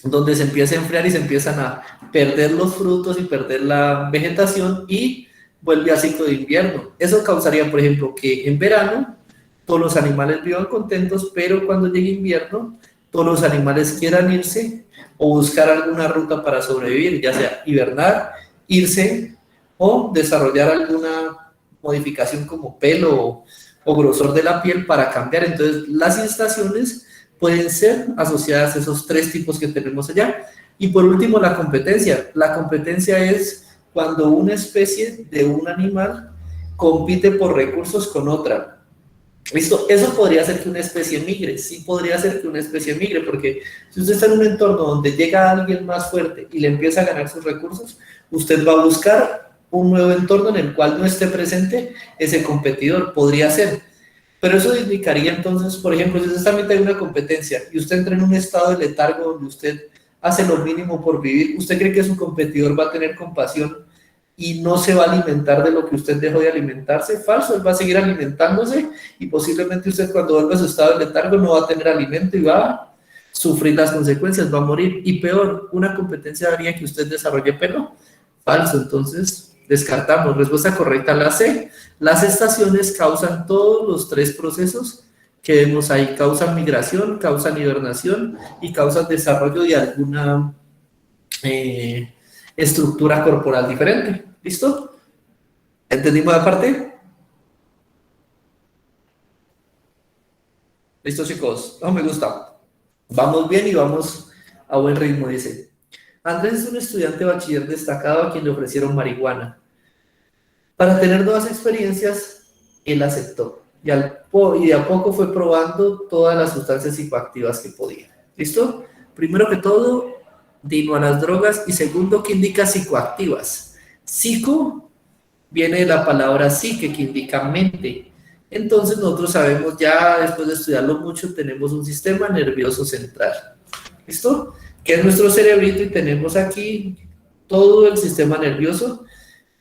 donde se empieza a enfriar y se empiezan a perder los frutos y perder la vegetación, y vuelve a ciclo de invierno. Eso causaría, por ejemplo, que en verano todos los animales vivan contentos, pero cuando llegue invierno, todos los animales quieran irse o buscar alguna ruta para sobrevivir, ya sea hibernar, irse o desarrollar alguna modificación como pelo o grosor de la piel para cambiar. Entonces, las estaciones pueden ser asociadas a esos tres tipos que tenemos allá. Y por último, la competencia. La competencia es cuando una especie de un animal compite por recursos con otra. ¿Listo? Eso podría hacer que una especie migre, sí podría hacer que una especie migre, porque si usted está en un entorno donde llega alguien más fuerte y le empieza a ganar sus recursos, usted va a buscar un nuevo entorno en el cual no esté presente ese competidor, podría ser. Pero eso indicaría entonces, por ejemplo, si usted está en mitad de una competencia y usted entra en un estado de letargo donde usted hace lo mínimo por vivir, ¿usted cree que su competidor va a tener compasión y no se va a alimentar de lo que usted dejó de alimentarse. Falso, él va a seguir alimentándose y posiblemente usted cuando vuelva a su estado de letargo no va a tener alimento y va a sufrir las consecuencias, va a morir. Y peor, una competencia haría que usted desarrolle pelo. Falso, entonces descartamos. Respuesta correcta, la C. Las estaciones causan todos los tres procesos que vemos ahí. Causan migración, causan hibernación y causan desarrollo de alguna estructura corporal diferente. ¿Listo? ¿Entendimos la parte? ¿Listo, chicos? No, me gusta. Vamos bien y vamos a buen ritmo, dice. Andrés es un estudiante bachiller destacado a quien le ofrecieron marihuana. Para tener nuevas experiencias, él aceptó. Y de a poco fue probando todas las sustancias psicoactivas que podía. ¿Listo? Primero que todo, dino a las drogas. Y segundo, ¿qué indica psicoactivas? Psico viene de la palabra psique, que indica mente. Entonces nosotros sabemos ya, después de estudiarlo mucho, tenemos un sistema nervioso central. ¿Listo? Que es nuestro cerebrito y tenemos aquí todo el sistema nervioso,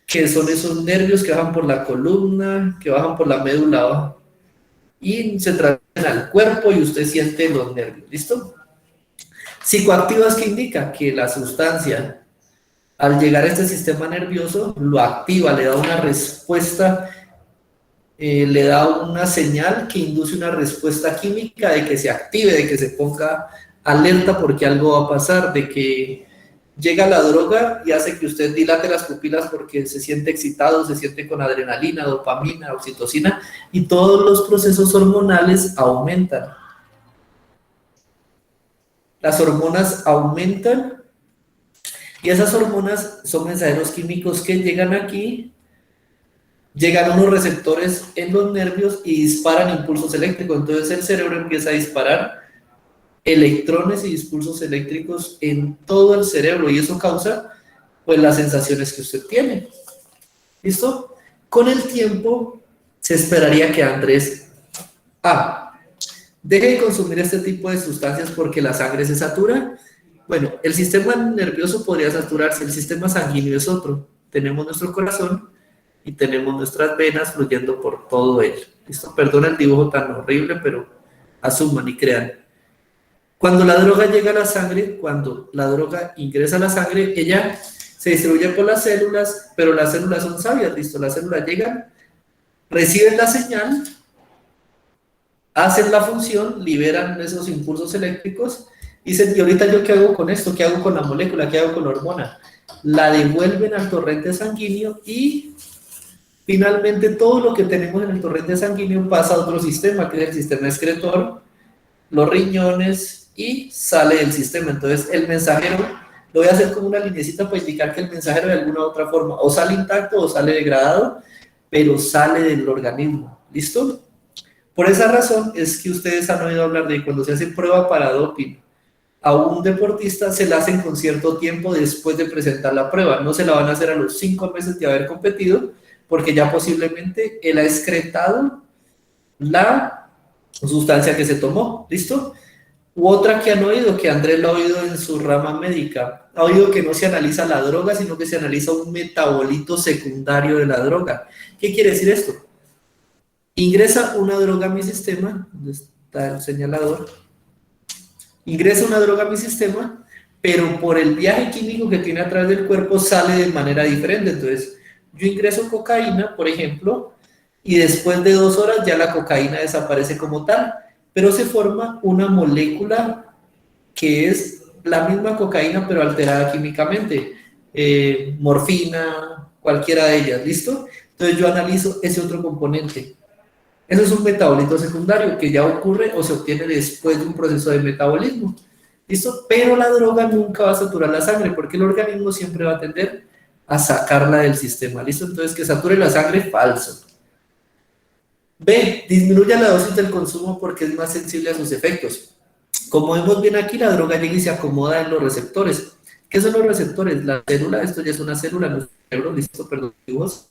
que son esos nervios que bajan por la columna, que bajan por la médula y se trasladan al cuerpo y usted siente los nervios. ¿Listo? Psicoactivas, ¿qué indica? Que la sustancia, al llegar a este sistema nervioso, lo activa, le da una respuesta, le da una señal que induce una respuesta química de que se active, de que se ponga alerta porque algo va a pasar, de que llega la droga y hace que usted dilate las pupilas porque se siente excitado, se siente con adrenalina, dopamina, oxitocina y todos los procesos hormonales aumentan. Las hormonas aumentan y esas hormonas son mensajeros químicos que llegan aquí, llegan a unos receptores en los nervios y disparan impulsos eléctricos. Entonces el cerebro empieza a disparar electrones y impulsos eléctricos en todo el cerebro y eso causa pues las sensaciones que usted tiene. ¿Listo? Con el tiempo se esperaría que Andrés deje de consumir este tipo de sustancias porque la sangre se satura. Bueno, el sistema nervioso podría saturarse, el sistema sanguíneo es otro. Tenemos nuestro corazón y tenemos nuestras venas fluyendo por todo él. ¿Listo? Perdona el dibujo tan horrible, pero asuman y crean. Cuando la droga llega a la sangre, cuando la droga ingresa a la sangre, ella se distribuye por las células, pero las células son sabias, ¿listo? Las células llegan, reciben la señal, hacen la función, liberan esos impulsos eléctricos y dicen, ¿y ahorita yo qué hago con esto? ¿Qué hago con la molécula? ¿Qué hago con la hormona? La devuelven al torrente sanguíneo y finalmente todo lo que tenemos en el torrente sanguíneo pasa a otro sistema, que es el sistema excretor, los riñones y sale del sistema. Entonces el mensajero, lo voy a hacer como una linecita para indicar que el mensajero de alguna u otra forma o sale intacto o sale degradado, pero sale del organismo. ¿Listo? Por esa razón es que ustedes han oído hablar de cuando se hace prueba para doping a un deportista se la hacen con cierto tiempo después de presentar la prueba. No se la van a hacer a los 5 meses de haber competido porque ya posiblemente él ha excretado la sustancia que se tomó. ¿Listo? U otra que han oído, que Andrés lo ha oído en su rama médica, ha oído que no se analiza la droga, sino que se analiza un metabolito secundario de la droga. ¿Qué quiere decir esto? Ingresa una droga a mi sistema, ¿dónde está el señalador? Ingresa una droga a mi sistema, pero por el viaje químico que tiene a través del cuerpo sale de manera diferente. Entonces, yo ingreso cocaína, por ejemplo, y después de 2 horas ya la cocaína desaparece como tal, pero se forma una molécula que es la misma cocaína, pero alterada químicamente. Morfina, cualquiera de ellas, ¿listo? Entonces yo analizo ese otro componente. Eso es un metabolito secundario que ya ocurre o se obtiene después de un proceso de metabolismo. ¿Listo? Pero la droga nunca va a saturar la sangre porque el organismo siempre va a tender a sacarla del sistema. ¿Listo? Entonces, que sature la sangre, falso. B, disminuye la dosis del consumo porque es más sensible a sus efectos. Como vemos bien aquí, la droga llega y se acomoda en los receptores. ¿Qué son los receptores? La célula, esto ya es una célula, no es un cerebro, listo, perdón, dibujos.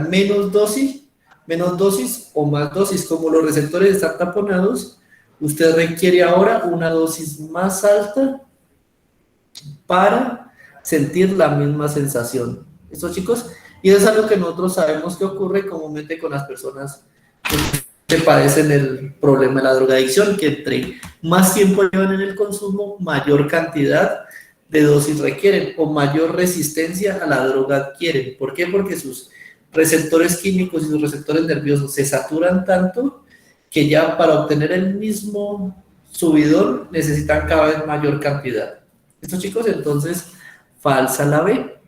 menos dosis o más dosis. Como los receptores están taponados, usted requiere ahora una dosis más alta para sentir la misma sensación. ¿Listo, chicos? Y eso es algo que nosotros sabemos que ocurre comúnmente con las personas que padecen el problema de la drogadicción, que entre más tiempo llevan en el consumo, mayor cantidad de dosis requieren o mayor resistencia a la droga adquieren. ¿Por qué? Porque sus receptores químicos y sus receptores nerviosos se saturan tanto que ya para obtener el mismo subidón necesitan cada vez mayor cantidad. ¿Listo, chicos? Entonces, falsa la B.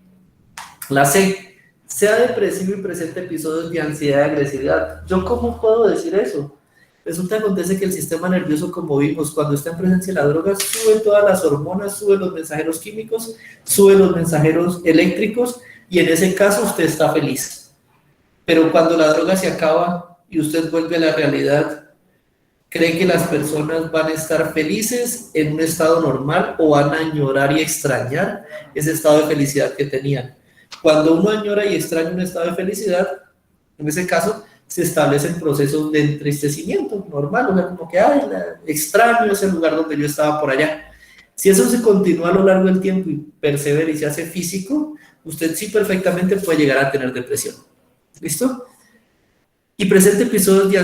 La C, sea depresivo y presente episodios de ansiedad y agresividad. ¿Yo cómo puedo decir eso? Resulta que acontece que el sistema nervioso, como vimos, cuando está en presencia de la droga, sube todas las hormonas, sube los mensajeros químicos, sube los mensajeros eléctricos, y en ese caso usted está feliz. Pero cuando la droga se acaba y usted vuelve a la realidad, ¿cree que las personas van a estar felices en un estado normal o van a añorar y extrañar ese estado de felicidad que tenían? Cuando uno añora y extraña un estado de felicidad, en ese caso se establecen procesos de entristecimiento normal, o sea, como que, ay, extraño ese lugar donde yo estaba por allá. Si eso se continúa a lo largo del tiempo y persevera y se hace físico, usted sí perfectamente puede llegar a tener depresión. ¿Listo? Y presenta episodios de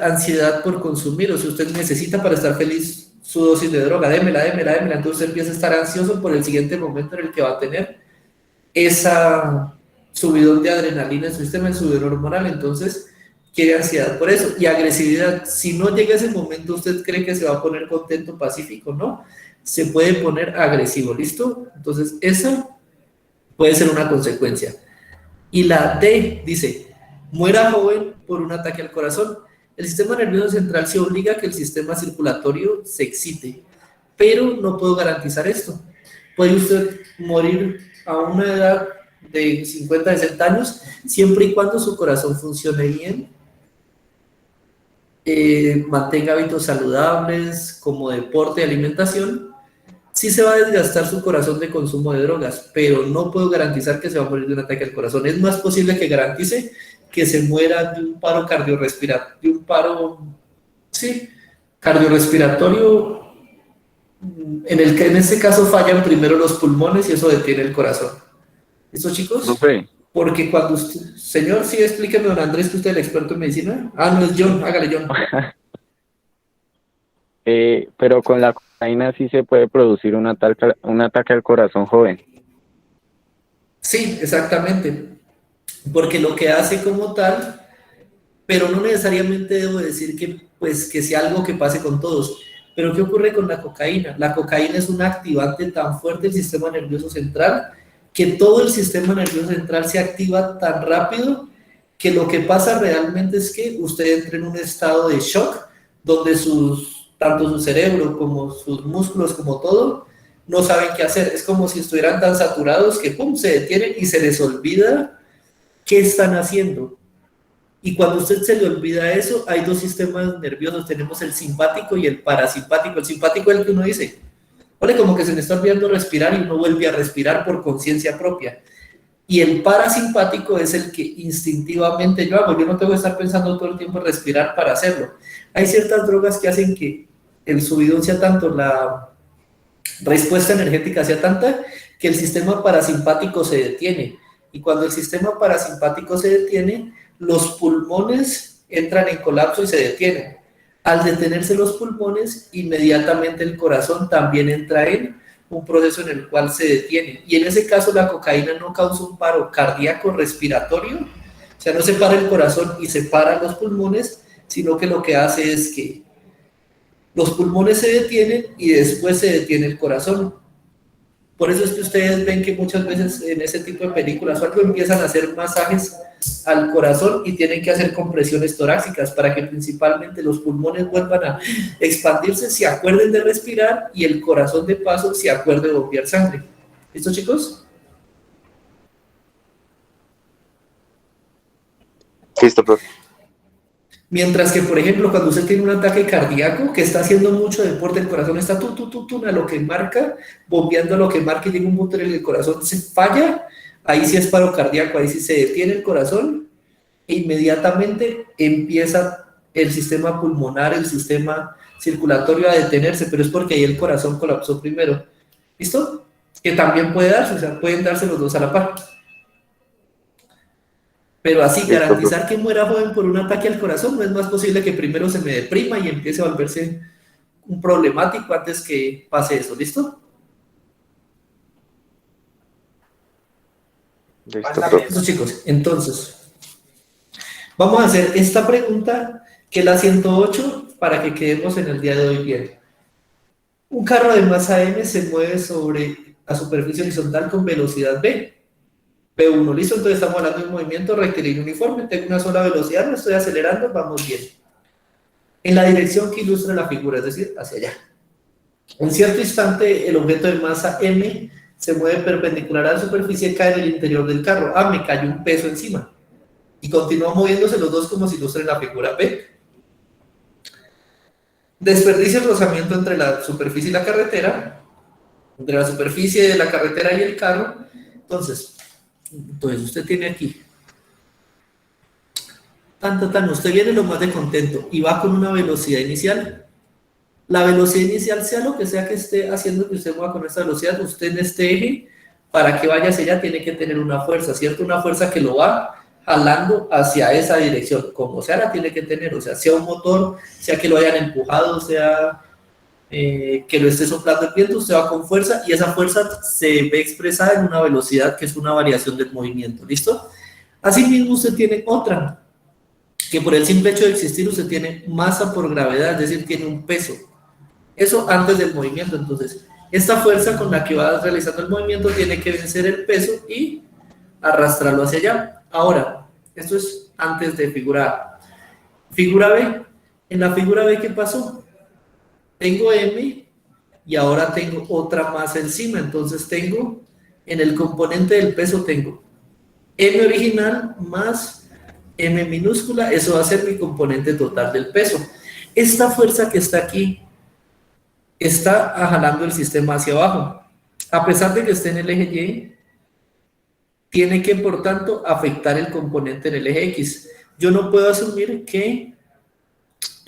ansiedad por consumir, o si usted necesita para estar feliz su dosis de droga, démela, entonces usted empieza a estar ansioso por el siguiente momento en el que va a tener esa subidón de adrenalina en su sistema, el subidón hormonal, entonces quiere ansiedad por eso. Y agresividad, si no llega ese momento, usted cree que se va a poner contento, pacífico, ¿no? Se puede poner agresivo, ¿listo? Entonces esa puede ser una consecuencia. Y la D dice, muera joven por un ataque al corazón. El sistema nervioso central se obliga a que el sistema circulatorio se excite, pero no puedo garantizar esto. Puede usted morir a una edad de 50, 60 años, siempre y cuando su corazón funcione bien, mantenga hábitos saludables como deporte y alimentación. Sí se va a desgastar su corazón de consumo de drogas, pero no puedo garantizar que se va a morir de un ataque al corazón. Es más posible que garantice que se muera de un paro cardiorrespiratorio, cardiorrespiratorio, en el que en este caso fallan primero los pulmones y eso detiene el corazón. ¿Listo, chicos? Profe, Porque cuando usted, señor, sí, explíqueme, don Andrés, que usted es el experto en medicina. Ah, no, es John, hágale, John. pero con la cocaína sí se puede producir un ataque al corazón joven. Sí, exactamente. Porque lo que hace como tal, pero no necesariamente debo decir que, pues, que sea algo que pase con todos. Pero ¿qué ocurre con la cocaína? La cocaína es un activante tan fuerte del sistema nervioso central que todo el sistema nervioso central se activa tan rápido que lo que pasa realmente es que usted entra en un estado de shock donde tanto su cerebro como sus músculos, como todo, no saben qué hacer. Es como si estuvieran tan saturados que pum, se detienen y se les olvida qué están haciendo. Y cuando a usted se le olvida eso, hay dos sistemas nerviosos, tenemos el simpático y el parasimpático. El simpático es el que uno dice, oye, como que se me está olvidando respirar, y uno vuelve a respirar por conciencia propia. Y el parasimpático es el que instintivamente yo hago, yo no tengo que estar pensando todo el tiempo en respirar para hacerlo. Hay ciertas drogas que hacen que el subidón sea tanto, la respuesta energética sea tanta, que el sistema parasimpático se detiene. Y cuando el sistema parasimpático se detiene, los pulmones entran en colapso y se detienen. Al detenerse los pulmones, inmediatamente el corazón también entra en un proceso en el cual se detiene. Y en ese caso la cocaína no causa un paro cardíaco respiratorio, o sea, no se para el corazón y se paran los pulmones, sino que lo que hace es que los pulmones se detienen y después se detiene el corazón. Por eso es que ustedes ven que muchas veces en ese tipo de películas o algo empiezan a hacer masajes al corazón y tienen que hacer compresiones torácicas para que principalmente los pulmones vuelvan a expandirse, se acuerden de respirar y el corazón de paso se acuerde de bombear sangre. ¿Listo, chicos? Listo, profe. Mientras que, por ejemplo, cuando usted tiene un ataque cardíaco, que está haciendo mucho deporte, el corazón está a lo que marca, bombeando a lo que marca y llega un punto en el que el corazón se falla, ahí sí es paro cardíaco, ahí sí se detiene el corazón e inmediatamente empieza el sistema pulmonar, el sistema circulatorio a detenerse, pero es porque ahí el corazón colapsó primero. ¿Listo? Que también puede darse, o sea, pueden darse los dos a la par. Pero así, Listo, garantizar que muera joven por un ataque al corazón, no es más posible que primero se me deprima y empiece a volverse un problemático antes que pase eso, ¿listo? listo, profe. Listo, chicos, entonces, vamos a hacer esta pregunta, que es la 108, para que quedemos en el día de hoy bien. Un carro de masa M se mueve sobre la superficie horizontal con velocidad v. V1, ¿listo? Entonces estamos hablando de un movimiento rectilíneo uniforme, tengo una sola velocidad, no estoy acelerando, vamos bien. En la dirección que ilustra la figura, es decir, hacia allá. En cierto instante, el objeto de masa M se mueve perpendicular a la superficie y cae en el interior del carro. Ah, me cayó un peso encima. Y continúa moviéndose los dos como si ilustra en la figura B. Desperdicia el rozamiento entre la superficie y la carretera, entre la superficie de la carretera y el carro. Entonces usted tiene aquí, usted viene lo más de contento y va con una velocidad inicial. La velocidad inicial, sea lo que sea que esté haciendo que usted mueva con esta velocidad, usted en este eje, para que vaya hacia allá, tiene que tener una fuerza, ¿cierto? Una fuerza que lo va jalando hacia esa dirección, como sea la tiene que tener, o sea un motor, sea que lo hayan empujado, sea que lo esté soplando el viento, usted va con fuerza y esa fuerza se ve expresada en una velocidad que es una variación del movimiento, ¿listo? Asimismo usted tiene otra, que por el simple hecho de existir usted tiene masa por gravedad, es decir, tiene un peso. Eso antes del movimiento, entonces esta fuerza con la que va realizando el movimiento tiene que vencer el peso y arrastrarlo hacia allá. Ahora, esto es antes de figura A. Figura B, en la figura B, ¿qué pasó? Tengo M y ahora tengo otra masa encima, entonces tengo, en el componente del peso tengo M original más M minúscula, eso va a ser mi componente total del peso. Esta fuerza que está aquí está jalando el sistema hacia abajo. A pesar de que esté en el eje Y, tiene que, por tanto, afectar el componente en el eje X. Yo no puedo asumir que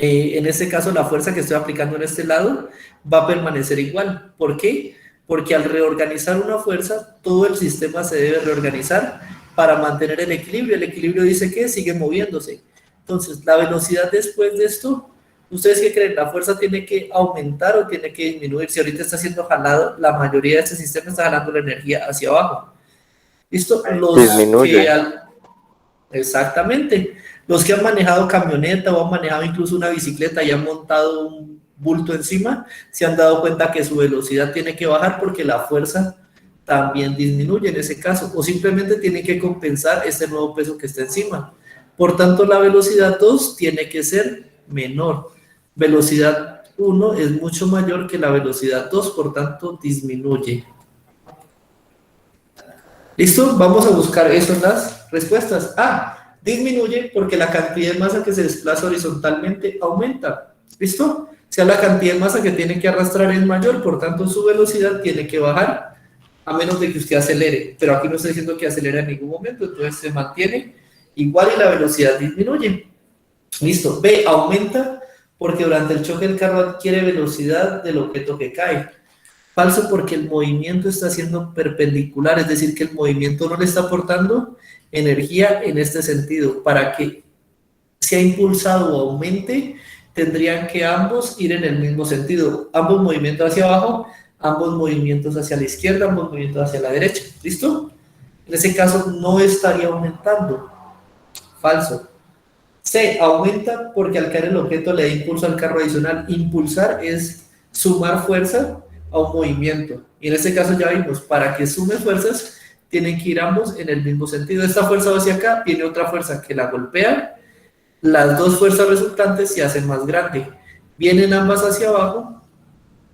en este caso la fuerza que estoy aplicando en este lado va a permanecer igual. ¿Por qué? Porque al reorganizar una fuerza, todo el sistema se debe reorganizar para mantener el equilibrio. El equilibrio dice que sigue moviéndose. Entonces, la velocidad después de esto, ¿ustedes qué creen? ¿La fuerza tiene que aumentar o tiene que disminuir? Si ahorita está siendo jalado, la mayoría de este sistema está jalando la energía hacia abajo. ¿Listo? Disminuye. Exactamente. Los que han manejado camioneta o han manejado incluso una bicicleta y han montado un bulto encima, se han dado cuenta que su velocidad tiene que bajar porque la fuerza también disminuye en ese caso, o simplemente tiene que compensar este nuevo peso que está encima. Por tanto, la velocidad 2 tiene que ser menor. Velocidad 1 es mucho mayor que la velocidad 2, por tanto, disminuye. ¿Listo? Vamos a buscar eso en las respuestas. Ah, disminuye porque la cantidad de masa que se desplaza horizontalmente aumenta. ¿Listo? O sea, la cantidad de masa que tiene que arrastrar es mayor, por tanto su velocidad tiene que bajar, a menos de que usted acelere. Pero aquí no estoy diciendo que acelere en ningún momento, entonces se mantiene igual y la velocidad disminuye. Listo. B, aumenta porque durante el choque el carro adquiere velocidad del objeto que cae. Falso porque el movimiento está siendo perpendicular, es decir, que el movimiento no le está aportando energía en este sentido. Para que sea impulsado o aumente, tendrían que ambos ir en el mismo sentido. Ambos movimientos hacia abajo, ambos movimientos hacia la izquierda, ambos movimientos hacia la derecha. ¿Listo? En ese caso no estaría aumentando. Falso. C, aumenta porque al caer el objeto le da impulso al carro adicional. Impulsar es sumar fuerza a un movimiento. Y en este caso ya vimos, para que sume fuerzas, tienen que ir ambos en el mismo sentido. Esta fuerza va hacia acá, viene otra fuerza que la golpea, las dos fuerzas resultantes se hacen más grandes. Vienen ambas hacia abajo,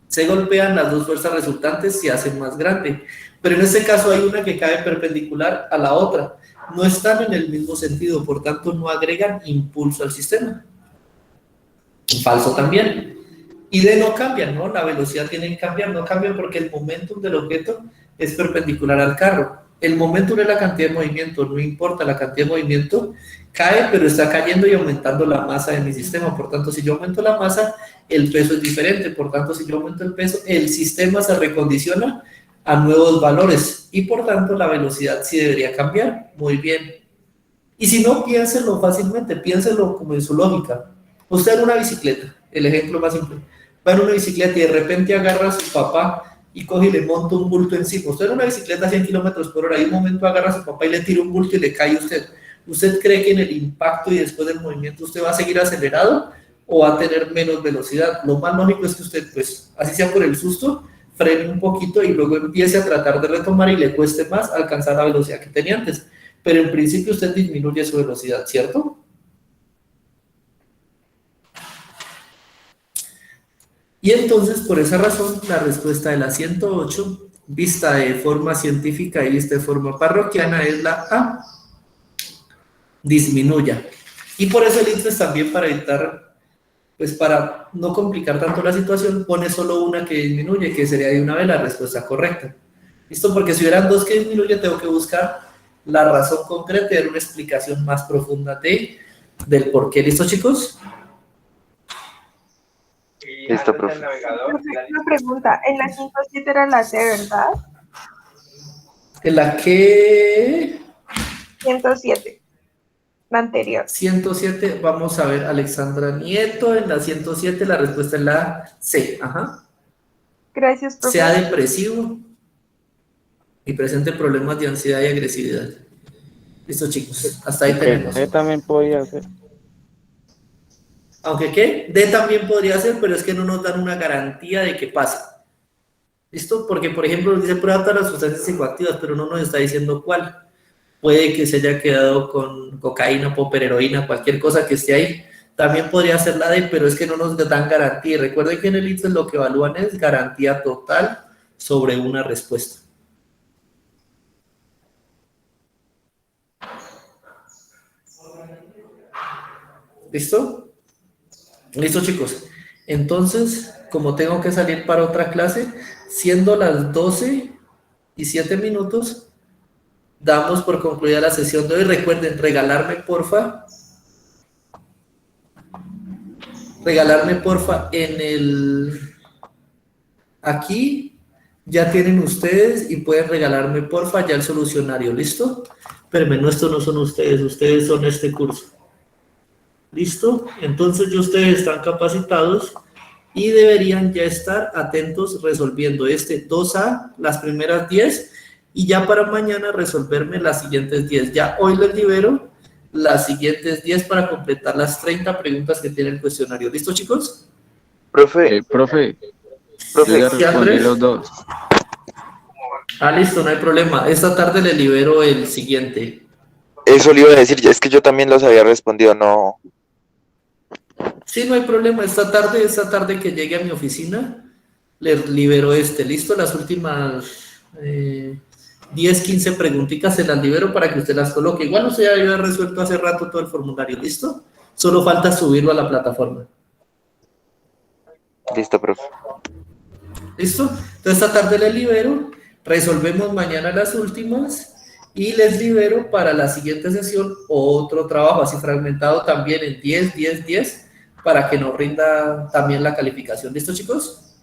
se golpean, las dos fuerzas resultantes se hacen más grandes. Pero en este caso hay una que cae perpendicular a la otra. No están en el mismo sentido, por tanto no agregan impulso al sistema. Falso también. Y D no cambian, ¿no? La velocidad tiene que cambiar, no cambia porque el momentum del objeto es perpendicular al carro. El momentum es la cantidad de movimiento, no importa la cantidad de movimiento, cae, pero está cayendo y aumentando la masa de mi sistema. Por tanto, si yo aumento la masa, el peso es diferente. Por tanto, si yo aumento el peso, el sistema se recondiciona a nuevos valores y por tanto la velocidad sí debería cambiar. Muy bien. Y si no, piénselo fácilmente, piénselo como en su lógica. Usted en una bicicleta, el ejemplo más simple, va en una bicicleta y de repente agarra a su papá y coge y le monta un bulto encima. Usted en una bicicleta a 100 kilómetros por hora y un momento agarra a su papá y le tira un bulto y le cae a usted. ¿Usted cree que en el impacto y después del movimiento usted va a seguir acelerado o va a tener menos velocidad? Lo más lógico es que usted, pues, así sea por el susto, frene un poquito y luego empiece a tratar de retomar y le cueste más alcanzar la velocidad que tenía antes. Pero en principio usted disminuye su velocidad, ¿cierto? Y entonces, por esa razón, la respuesta de la 108, vista de forma científica y vista de forma parroquiana, es la A, disminuya. Y por eso el INSPES también, para evitar, pues para no complicar tanto la situación, pone solo una que disminuye, que sería de una vez la respuesta correcta. ¿Listo? Porque si hubieran dos que disminuyen, tengo que buscar la razón concreta y dar una explicación más profunda del por qué. ¿Listo, chicos? Listo, profe. Una pregunta, en la 107 era la C, ¿verdad? En la que... 107, la anterior. 107, vamos a ver, Alexandra Nieto, en la 107 la respuesta es la C, ajá. Gracias, profe. Sea depresivo y presente problemas de ansiedad y agresividad. Listo, chicos, hasta ahí tenemos. D también podía ser. Aunque ¿qué? D también podría ser, pero es que no nos dan una garantía de que pase. ¿Listo? Porque, por ejemplo, nos dice prueba todas las sustancias psicoactivas, pero no nos está diciendo cuál. Puede que se haya quedado con cocaína, popper, heroína, cualquier cosa que esté ahí. También podría ser la D, pero es que no nos dan garantía. Recuerden que en el INSPES lo que evalúan es garantía total sobre una respuesta. ¿Listo? Listo, chicos. Entonces, como tengo que salir para otra clase, siendo las 12:07, damos por concluida la sesión de hoy. Recuerden regalarme, porfa, aquí ya tienen ustedes y pueden regalarme, porfa, ya el solucionario. ¿Listo? Espérenme, no, estos no son ustedes son este curso. ¿Listo? Entonces ya ustedes están capacitados y deberían ya estar atentos resolviendo este 2A, las primeras 10, y ya para mañana resolverme las siguientes 10. Ya hoy les libero las siguientes 10 para completar las 30 preguntas que tiene el cuestionario. ¿Listo, chicos? Profe, Profe, yo ya ¿Sí, respondí Andrés? los dos. Listo, no hay problema. Esta tarde le libero el siguiente. eso le iba a decir, es que yo también los había respondido, no. Sí, no hay problema. Esta tarde que llegue a mi oficina, le libero ¿listo? Las últimas 10, 15 preguntitas se las libero para que usted las coloque. Igual usted ya había resuelto hace rato todo el formulario, ¿listo? Solo falta subirlo a la plataforma. Listo, profe. ¿Listo? Entonces esta tarde le libero, resolvemos mañana las últimas y les libero para la siguiente sesión otro trabajo así fragmentado también en 10, 10, 10 para que nos rinda también la calificación. ¿Listo, chicos?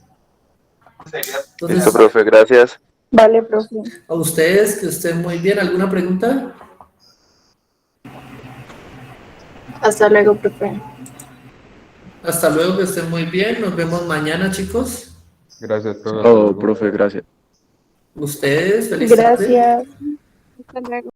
Entonces, Listo, profe, gracias. Vale, profe. a ustedes que estén muy bien. ¿Alguna pregunta? Hasta luego, profe. Hasta luego, que estén muy bien. Nos vemos mañana, chicos. Gracias, profe. Oh, profe, gracias. Ustedes, feliz tarde. Gracias. Hasta luego.